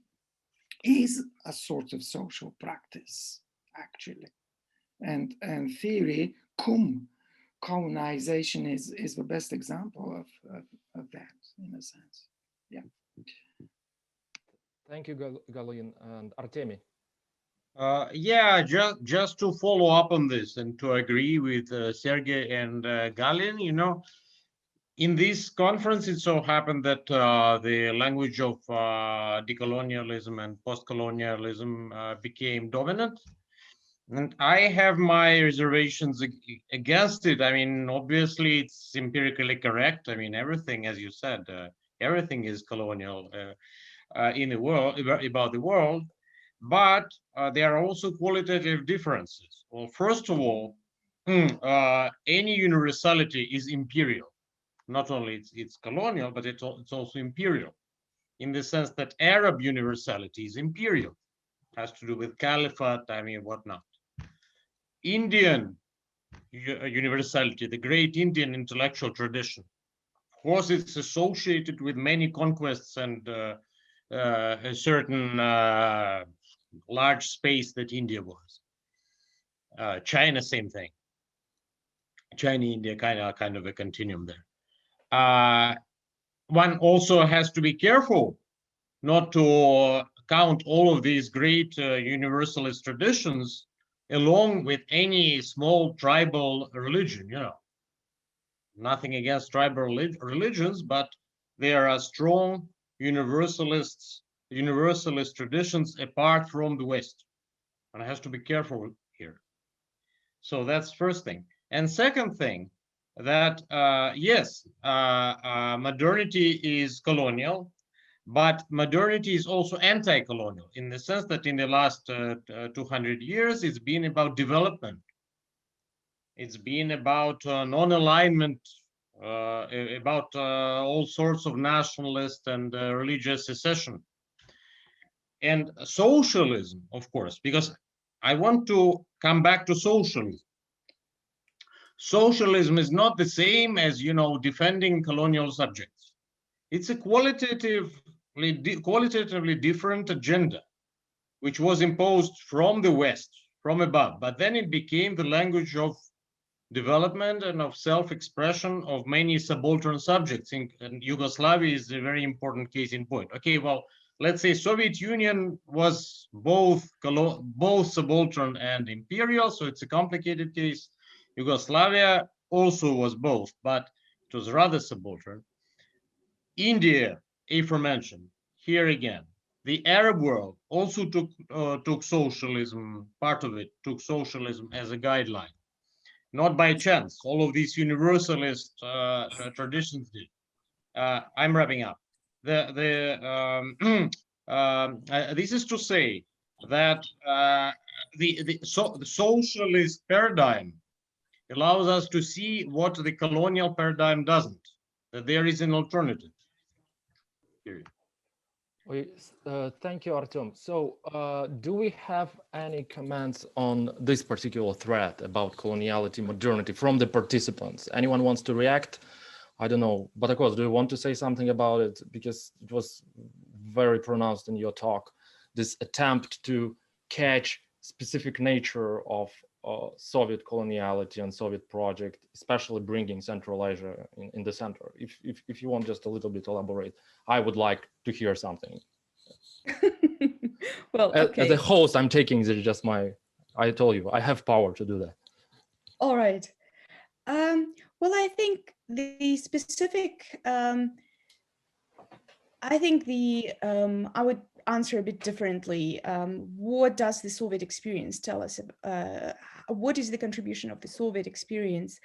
is a sort of social practice, actually. And theory, colonization is the best example of that, in a sense. Yeah. Thank you, Galin and Artemy. Yeah, just to follow up on this and to agree with Sergey and Galin, you know, in this conference, it so happened that the language of decolonialism and post-colonialism became dominant. And I have my reservations against it. I mean, obviously, it's empirically correct. I mean, everything, as you said, everything is colonial in the world, about the world. But there are also qualitative differences. Well, first of all, any universality is imperial. Not only it's colonial, but it's also imperial, in the sense that Arab universality is imperial. It has to do with caliphate, I mean, whatnot. Indian universality, the great Indian intellectual tradition, of course, it's associated with many conquests and a certain large space that India was. China, same thing. China, India, kind of a continuum there. One also has to be careful not to count all of these great universalist traditions along with any small tribal religion, you know. Nothing against tribal religions, but there are strong universalist traditions apart from the West. One has to be careful here. So that's first thing. And second thing, that yes, modernity is colonial, but modernity is also anti-colonial in the sense that in the last 200 years, it's been about development. It's been about non-alignment, about all sorts of nationalist and religious secession. And socialism, of course, because I want to come back to socialism. Socialism is not the same as, you know, defending colonial subjects. It's a qualitatively different agenda, which was imposed from the West, from above, but then it became the language of development and of self-expression of many subaltern subjects. And Yugoslavia is a very important case in point. Okay, well, let's say Soviet Union was both subaltern and imperial, so it's a complicated case. Yugoslavia also was both, but it was rather subaltern. India, aforementioned, here again. The Arab world also took socialism, part of it took socialism as a guideline. Not by chance, all of these universalist traditions did. I'm wrapping up. This is to say that the socialist paradigm allows us to see what the colonial paradigm doesn't, that there is an alternative. Period. Thank you, Artem. So do we have any comments on this particular thread about coloniality, modernity from the participants? Anyone wants to react? I don't know. Batakos, do you want to say something about it? Because it was very pronounced in your talk, this attempt to catch specific nature of Soviet coloniality and Soviet project, especially bringing Central Asia in the center. If you want just a little bit elaborate, I would like to hear something. Well, okay. As a host, I'm taking this just I told you, I have power to do that. All right. Well, I think the specific, I would answer a bit differently. What does the Soviet experience tell us? What is the contribution of the Soviet experience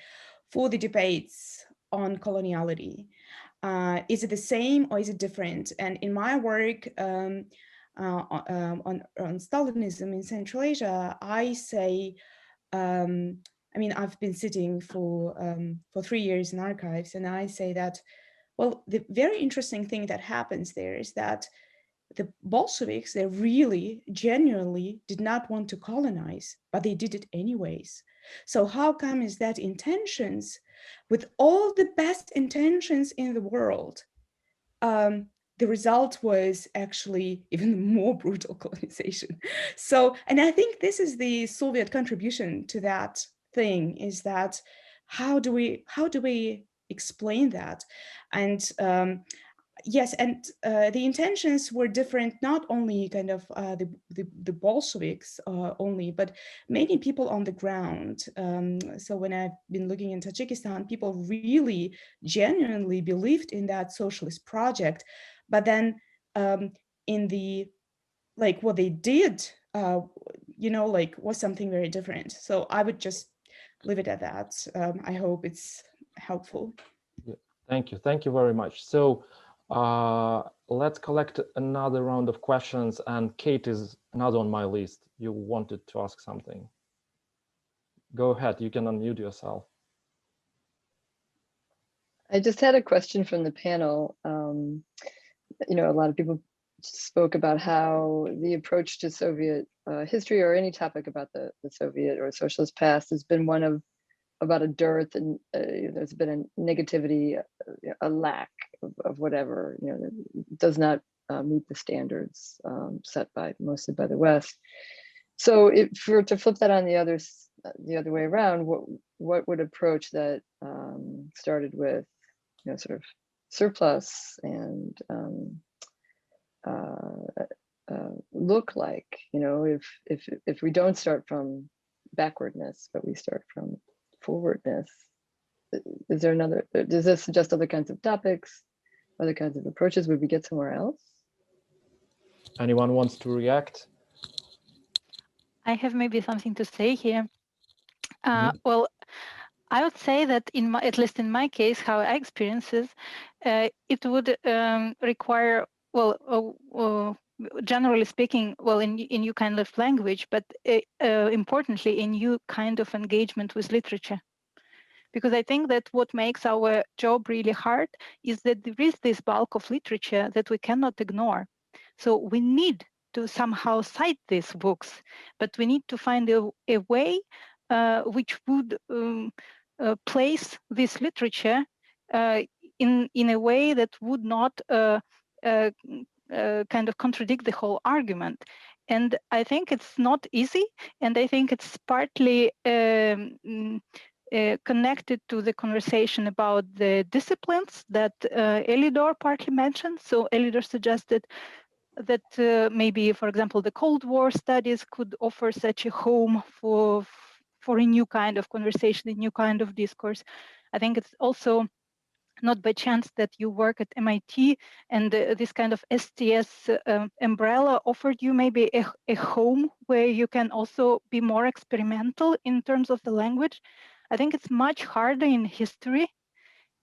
for the debates on coloniality? Is it the same or is it different? And in my work on Stalinism in Central Asia, I say, I mean, I've been sitting for 3 years in archives, and I say that, well, the very interesting thing that happens there is that the Bolsheviks, they really genuinely did not want to colonize, but they did it anyways. So how come is that intentions, with all the best intentions in the world, the result was actually even more brutal colonization. So, and I think this is the Soviet contribution to that thing, is that how do we explain that? And yes, and the intentions were different, not only kind of the Bolsheviks only, but many people on the ground. So when I've been looking in Tajikistan, people really genuinely believed in that socialist project, but then in the, like, what they did, you know, like, was something very different. So I would just leave it at that. I hope it's helpful. Yeah. Thank you very much. So let's collect another round of questions, and Kate is another on my list. You wanted to ask something. Go ahead, you can unmute yourself. I just had a question from the panel. You know, a lot of people spoke about how the approach to Soviet history, or any topic about the Soviet or socialist past, has been one of about a dearth, and there's been a negativity, a lack of whatever, you know, that does not meet the standards set mostly by the West. So if we were to flip that on the other way around, what would approach that started with, you know, sort of surplus and look like, you know, if we don't start from backwardness, but we start from forwardness? Is there another, does this suggest other kinds of topics, other kinds of approaches? Would we get somewhere else? Anyone wants to react? I have maybe something to say here. Well, I would say that at least in my case, how I experience it, it would require, well, generally speaking, well, in new kind of language, but importantly, a new kind of engagement with literature. Because I think that what makes our job really hard is that there is this bulk of literature that we cannot ignore. So we need to somehow cite these books, but we need to find a way which would place this literature in a way that would not kind of contradict the whole argument. And I think it's not easy, and I think it's partly connected to the conversation about the disciplines that Elidor partly mentioned. So Elidor suggested that maybe, for example, the Cold War studies could offer such a home for a new kind of conversation, a new kind of discourse. I think it's also not by chance that you work at MIT, and this kind of STS umbrella offered you maybe a home where you can also be more experimental in terms of the language. I think it's much harder in history.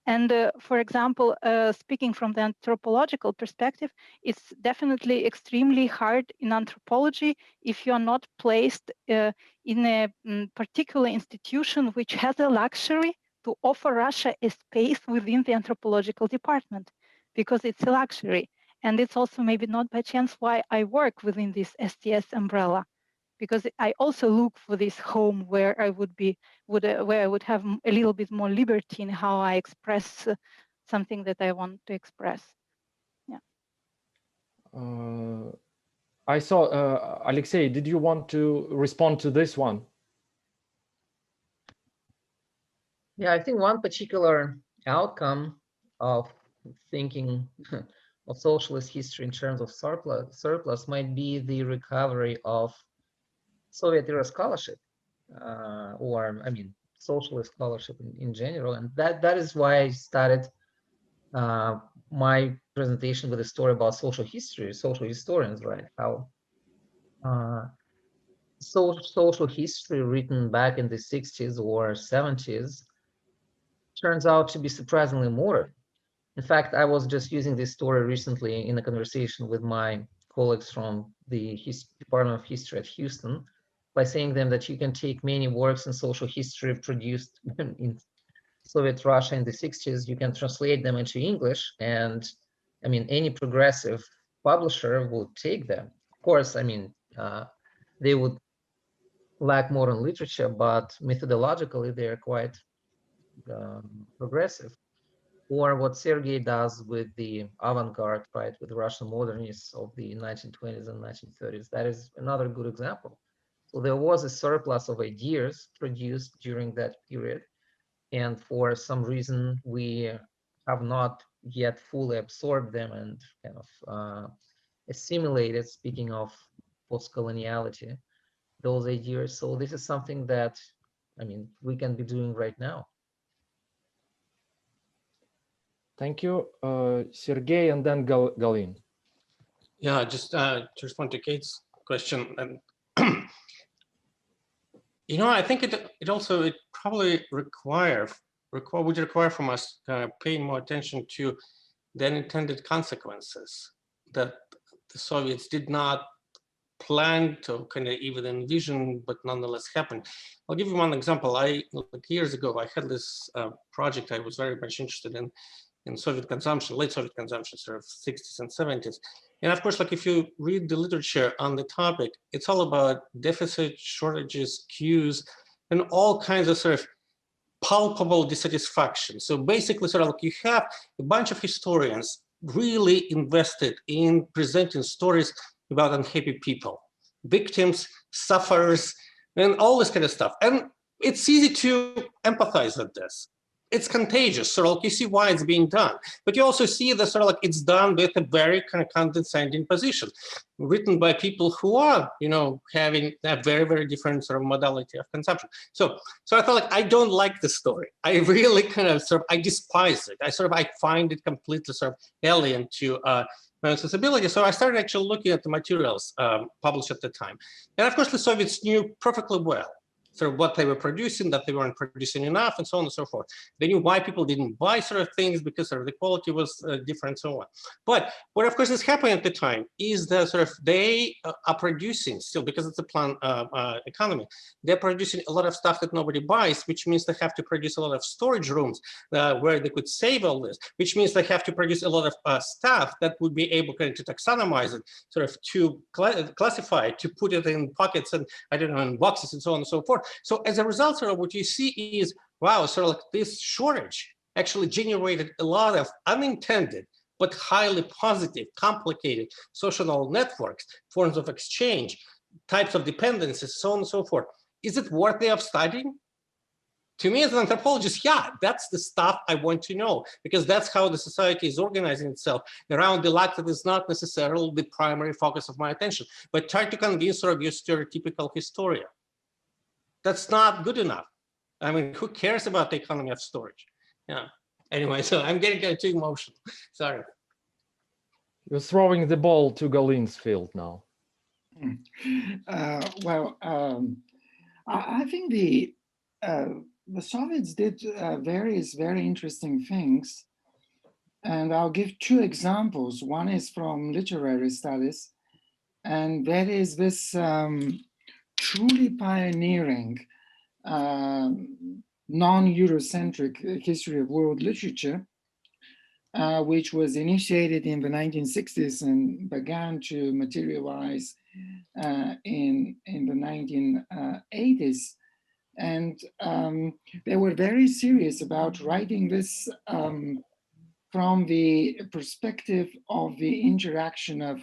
And for example, speaking from the anthropological perspective, it's definitely extremely hard in anthropology if you are not placed in a particular institution which has a luxury to offer Russia a space within the anthropological department, because it's a luxury. And it's also maybe not by chance why I work within this STS umbrella, because I also look for this home where I where I would have a little bit more liberty in how I express something that I want to express. Yeah. I saw, Alexei, did you want to respond to this one? Yeah, I think one particular outcome of thinking of socialist history in terms of surplus might be the recovery of Soviet era scholarship, or I mean, socialist scholarship in general. And that is why I started my presentation with a story about social history, social historians, right? How social history written back in the 60s or 70s turns out to be surprisingly modern. In fact, I was just using this story recently in a conversation with my colleagues from the Department of History at Houston, by saying them that you can take many works in social history produced in Soviet Russia in the 60s, you can translate them into English, and I mean, any progressive publisher would take them. Of course, I mean, they would lack modern literature, but methodologically, they are quite progressive. Or what Sergei does with the avant-garde, right, with Russian modernists of the 1920s and 1930s. That is another good example. So there was a surplus of ideas produced during that period, and for some reason we have not yet fully absorbed them and kind of assimilated, speaking of post-coloniality, those ideas. So this is something that, I mean, we can be doing right now. Thank you, Sergei, and then Galin. Yeah, just to respond to Kate's question, and you know, I think it probably would require from us paying more attention to the unintended consequences that the Soviets did not plan to kind of even envision, but nonetheless happened. I'll give you one example. Like years ago, I had this project I was very much interested in Soviet consumption, late Soviet consumption, sort of 60s and 70s. And of course, like if you read the literature on the topic, it's all about deficit, shortages, queues, and all kinds of sort of palpable dissatisfaction. So basically, sort of like you have a bunch of historians really invested in presenting stories about unhappy people, victims, sufferers, and all this kind of stuff. And it's easy to empathize with this. It's contagious, sort of like you see why it's being done, but you also see that sort of like it's done with a very kind of condescending position, written by people who are, you know, having a very, very different sort of modality of consumption. So I felt like I don't like this story. I really kind of sort of, I despise it. I find it completely sort of alien to my accessibility. So I started actually looking at the materials published at the time. And of course, the Soviets knew perfectly well sort of what they were producing, that they weren't producing enough, and so on and so forth. They knew why people didn't buy sort of things, because sort of the quality was different, and so on. But what of course is happening at the time is that sort of they are producing still, because it's a planned economy, they're producing a lot of stuff that nobody buys, which means they have to produce a lot of storage rooms where they could save all this, which means they have to produce a lot of stuff that would be able kind of to taxonomize it, sort of to classify it, to put it in pockets and, I don't know, in boxes and so on and so forth. So as a result, sort of what you see is, wow, sort of like this shortage actually generated a lot of unintended, but highly positive, complicated social networks, forms of exchange, types of dependencies, so on and so forth. Is it worthy of studying? To me as an anthropologist, yeah, that's the stuff I want to know, because that's how the society is organizing itself around the lack that is not necessarily the primary focus of my attention, but try to convince sort of your stereotypical historian. That's not good enough. I mean, who cares about the economy of storage? Yeah. Anyway, so I'm getting too emotional. Sorry. You're throwing the ball to Galin's field now. I think the Soviets did various very interesting things, and I'll give two examples. One is from literary studies, and that is this truly pioneering non-Eurocentric history of world literature which was initiated in the 1960s and began to materialize in the 1980s. And they were very serious about writing this from the perspective of the interaction of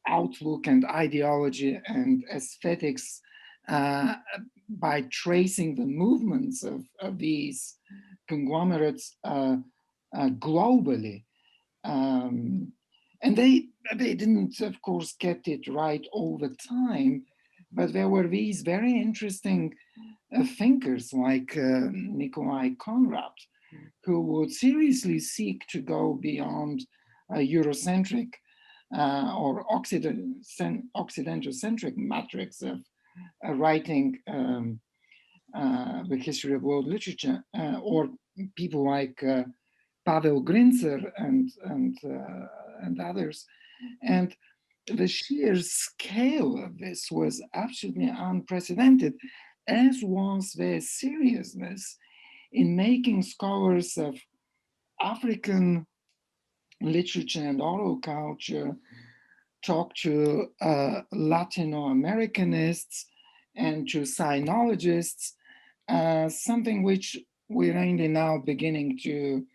outlook and ideology and aesthetics by tracing the movements of these conglomerates globally. And they didn't, of course, get it right all the time, but there were these very interesting thinkers like Nikolai Conrad, who would seriously seek to go beyond Eurocentric or Occidental-centric matrix of writing the history of world literature, or people like Pavel Grinzer and others. And the sheer scale of this was absolutely unprecedented, as was their seriousness in making scholars of African literature and oral culture talk to Latino-Americanists and to sinologists, something which we're only now beginning to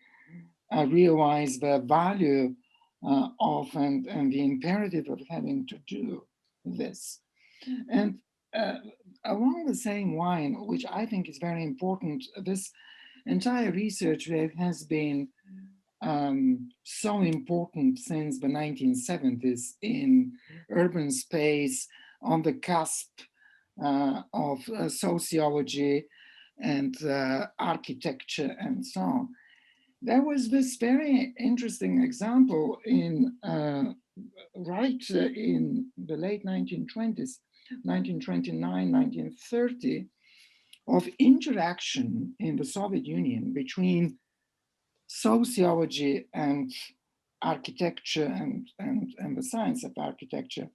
realize the value of and the imperative of having to do this. And along the same line, which I think is very important, this entire research that has been so important since the 1970s in urban space, on the cusp of sociology and architecture and so on. There was this very interesting example in right in the late 1920s, 1929, 1930, of interaction in the Soviet Union between sociology and architecture and the science of architecture.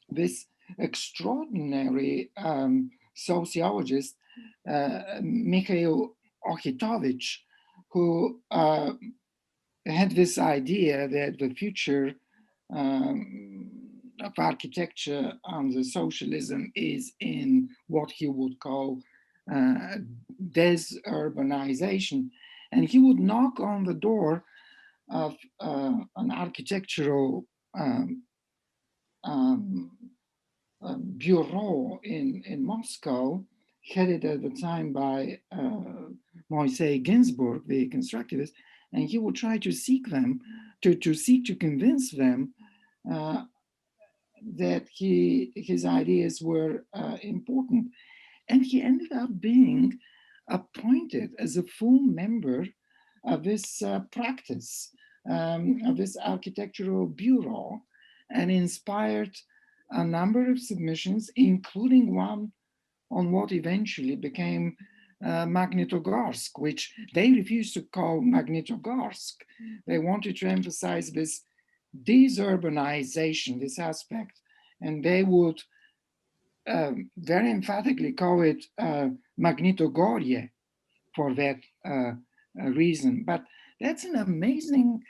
This extraordinary sociologist, Mikhail Okhitovich, who had this idea that the future of architecture under socialism is in what he would call desurbanization. And he would knock on the door of an architectural bureau in Moscow, headed at the time by Moisei Ginsburg, the constructivist, and he would try to seek them, to seek to convince them that his ideas were important. And he ended up being appointed as a full member of this practice, of this architectural bureau, and inspired a number of submissions, including one on what eventually became Magnitogorsk, which they refused to call Magnitogorsk. They wanted to emphasize this desurbanization, this aspect, and they would very emphatically call it Magnitogorye for that reason. But that's an amazing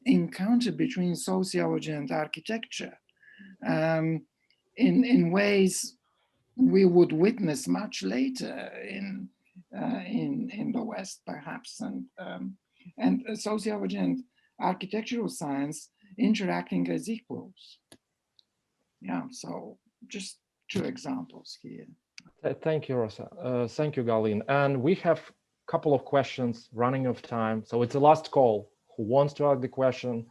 encounter between sociology and architecture in ways we would witness much later in the West, perhaps, and sociology and architectural science interacting as equals. Yeah, so just two examples here. Thank you, Rosa. Thank you, Galin. And we have a couple of questions running out of time. So it's the last call. Who wants to ask the question?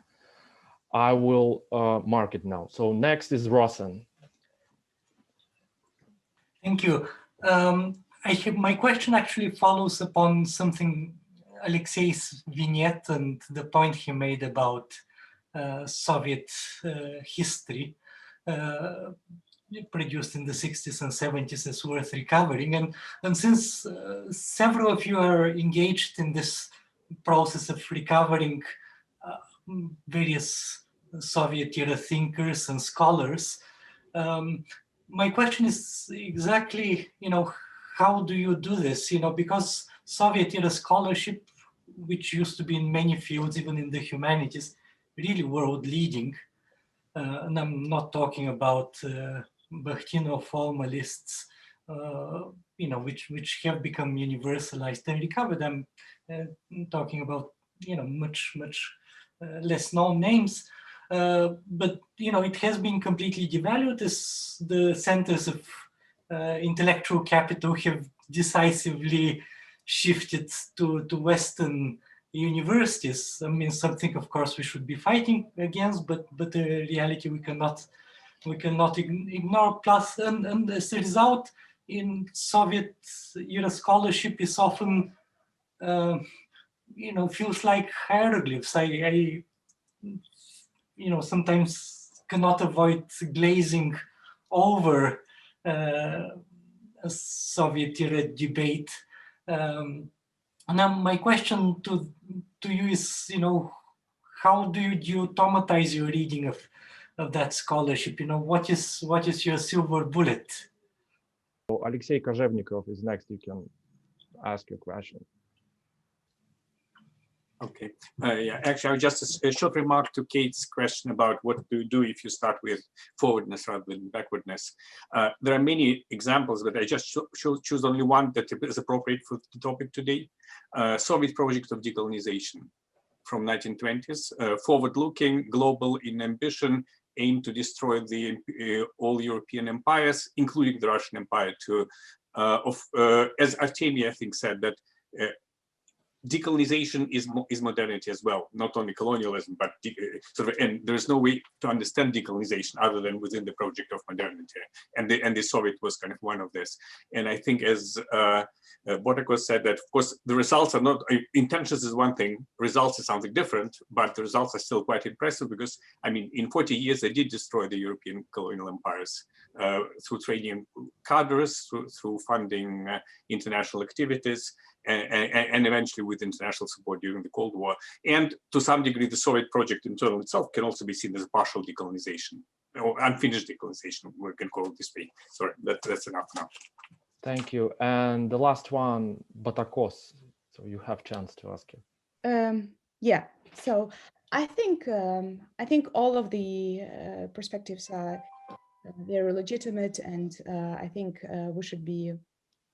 I will mark it now. So next is Rosen. Thank you. My question actually follows upon something Alexei's vignette and the point he made about Soviet history produced in the 60s and 70s is worth recovering. And since several of you are engaged in this process of recovering various Soviet-era thinkers and scholars, my question is exactly, how do you do this? Because Soviet-era scholarship which used to be in many fields, even in the humanities, really world leading. And I'm not talking about Bakhtinov formalists, which have become universalized and recovered. I'm talking about, much less known names. But it has been completely devalued as the centers of intellectual capital have decisively shifted to Western universities. I mean, something, of course, we should be fighting against, but the reality we cannot ignore. Plus, and as a result, in Soviet era scholarship is often, feels like hieroglyphs. I sometimes cannot avoid glazing over a Soviet era debate. Now my question to you is, how do you automatize your reading of that scholarship? What is your silver bullet? So Alexei Kojevnikov is next. You can ask your question. Okay. Yeah, actually, just a short remark to Kate's question about what do you do if you start with forwardness rather than backwardness. There are many examples, but I just choose only one that is appropriate for the topic today. Soviet project of decolonization from 1920s, forward-looking, global in ambition, aimed to destroy the all European empires, including the Russian Empire. As Artemia, I think, said that. Decolonization is modernity as well, not only colonialism, but and there's no way to understand decolonization other than within the project of modernity. And the Soviet was kind of one of this. And I think, as Botakos said, that of course the results are not, intentions is one thing, results is something different, but the results are still quite impressive because, I mean, in 40 years, they did destroy the European colonial empires through training cadres, through funding international activities, and eventually with international support during the Cold War. And to some degree, the Soviet project internal itself can also be seen as a partial decolonization, or unfinished decolonization, we can call it this way. Sorry, that's enough now. Thank you. And the last one, Batakos. So you have chance to ask you. Yeah, so I think all of the perspectives are very legitimate, and I think we should be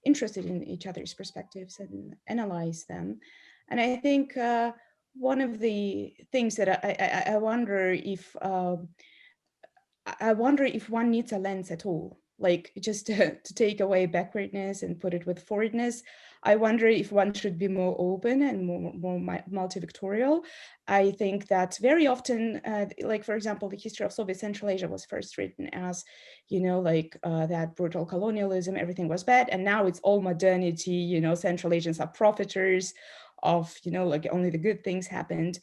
interested in each other's perspectives and analyze them. And I think one of the things that I wonder if one needs a lens at all, like just to take away backwardness and put it with forwardness. I wonder if one should be more open and more multivectorial. I think that very often, like for example, the history of Soviet Central Asia was first written as, that brutal colonialism, everything was bad, and now it's all modernity. Central Asians are profiters of, like only the good things happened.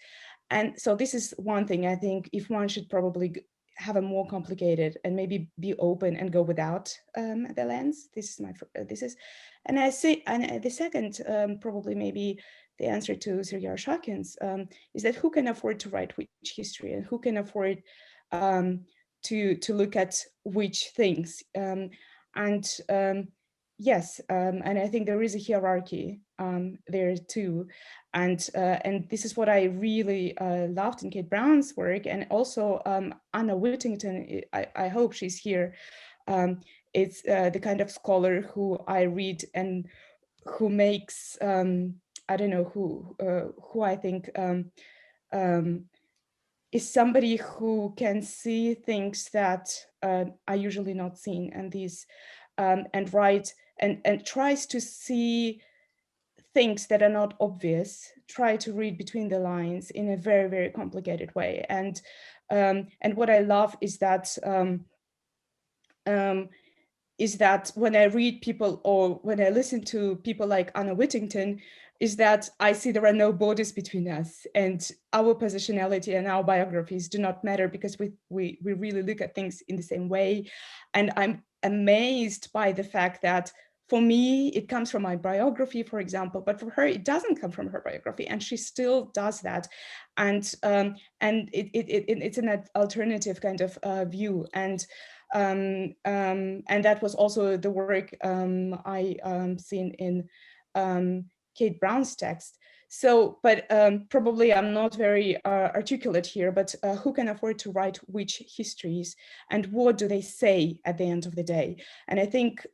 And so this is one thing. I think if one should probably have a more complicated and maybe be open and go without the lens. And I say, and the second, probably maybe the answer to Sergei Arshakin's is that who can afford to write which history, and who can afford to look at which things. Yes, and I think there is a hierarchy there too, and this is what I really loved in Kate Brown's work, and also Anna Whittington. I hope she's here. It's the kind of scholar who I read and who makes I don't know who I think is somebody who can see things that are usually not seen, and these and write and tries to see things that are not obvious, try to read between the lines in a very, very complicated way. And what I love is that when I read people, or when I listen to people like Anna Whittington, is that I see there are no borders between us, and our positionality and our biographies do not matter, because we really look at things in the same way. And I'm amazed by the fact that for me, it comes from my biography, for example, but for her, it doesn't come from her biography, and she still does that. And it's an alternative kind of view. And that was also the work I seen in Kate Brown's text. So, but probably I'm not very articulate here, but who can afford to write which histories and what do they say at the end of the day? And I think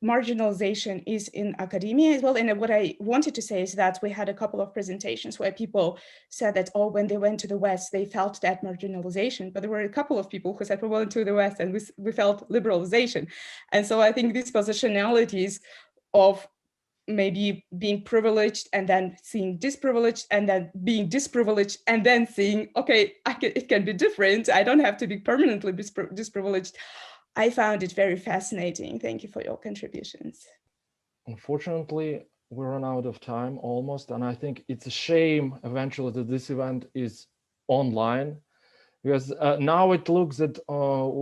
marginalization is in academia as well. And what I wanted to say is that we had a couple of presentations where people said that, oh, when they went to the West, they felt that marginalization, but there were a couple of people who said, we went to the West and we felt liberalization. And so I think these positionalities of maybe being privileged and then seeing disprivileged and then being disprivileged and then seeing, okay, it can be different. I don't have to be permanently disprivileged. I found it very fascinating. Thank you for your contributions. Unfortunately, we run out of time almost, and I think it's a shame eventually that this event is online, because now it looks that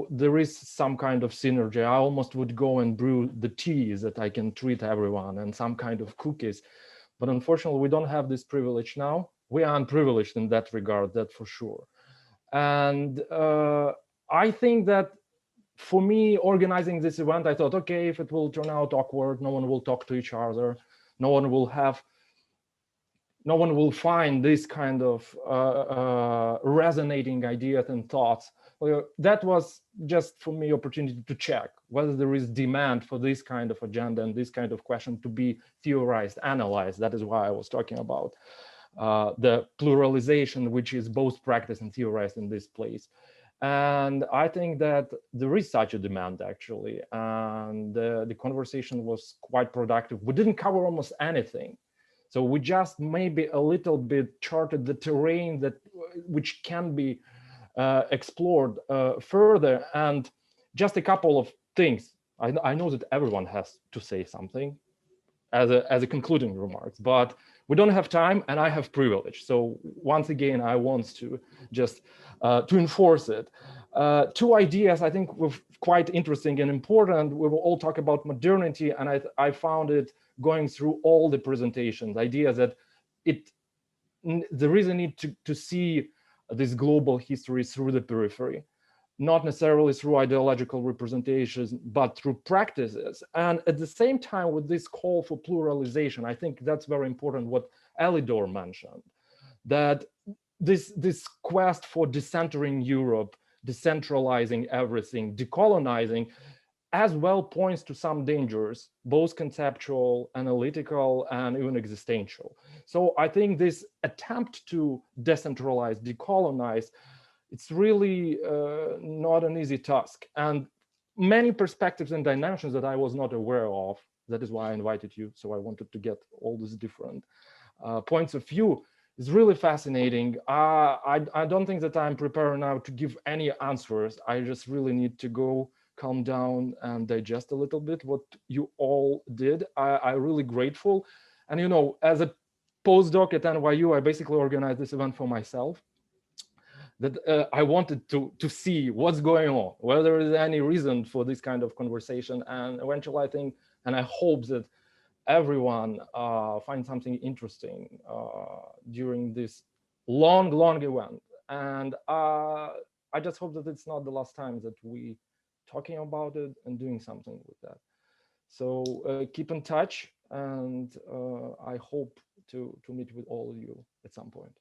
there is some kind of synergy. I almost would go and brew the teas that I can treat everyone and some kind of cookies. But unfortunately, we don't have this privilege now. We are unprivileged in that regard, that for sure. And I think that for me, organizing this event, I thought, okay, if it will turn out awkward, no one will talk to each other, no one will find this kind of resonating ideas and thoughts. Well, that was just for me opportunity to check whether there is demand for this kind of agenda and this kind of question to be theorized, analyzed. That is why I was talking about the pluralization, which is both practiced and theorized in this place. And I think that there is such a demand, actually, and the conversation was quite productive. We didn't cover almost anything. So we just maybe a little bit charted the terrain which can be explored further. And just a couple of things. I know that everyone has to say something as a concluding remarks, but we don't have time and I have privilege. So once again, I want to just to enforce it. Two ideas I think were quite interesting and important. We will all talk about modernity, and I found it going through all the presentations, ideas that there is a need to see this global history through the periphery, not necessarily through ideological representations, but through practices. And at the same time, with this call for pluralization, I think that's very important what Elidor mentioned, that this quest for decentering Europe, decentralizing everything, decolonizing, as well points to some dangers, both conceptual, analytical, and even existential. So I think this attempt to decentralize, decolonize, it's really not an easy task. And many perspectives and dimensions that I was not aware of. That is why I invited you. So I wanted to get all these different points of view. It's really fascinating. I don't think that I'm prepared now to give any answers. I just really need to go calm down and digest a little bit what you all did. I'm really grateful. And, you know, as a postdoc at NYU, I basically organized this event for myself. That I wanted to see what's going on, whether there is any reason for this kind of conversation. And eventually I think, and I hope that everyone finds something interesting during this long event. And I just hope that it's not the last time that we talking about it and doing something with that. So keep in touch, and I hope to meet with all of you at some point.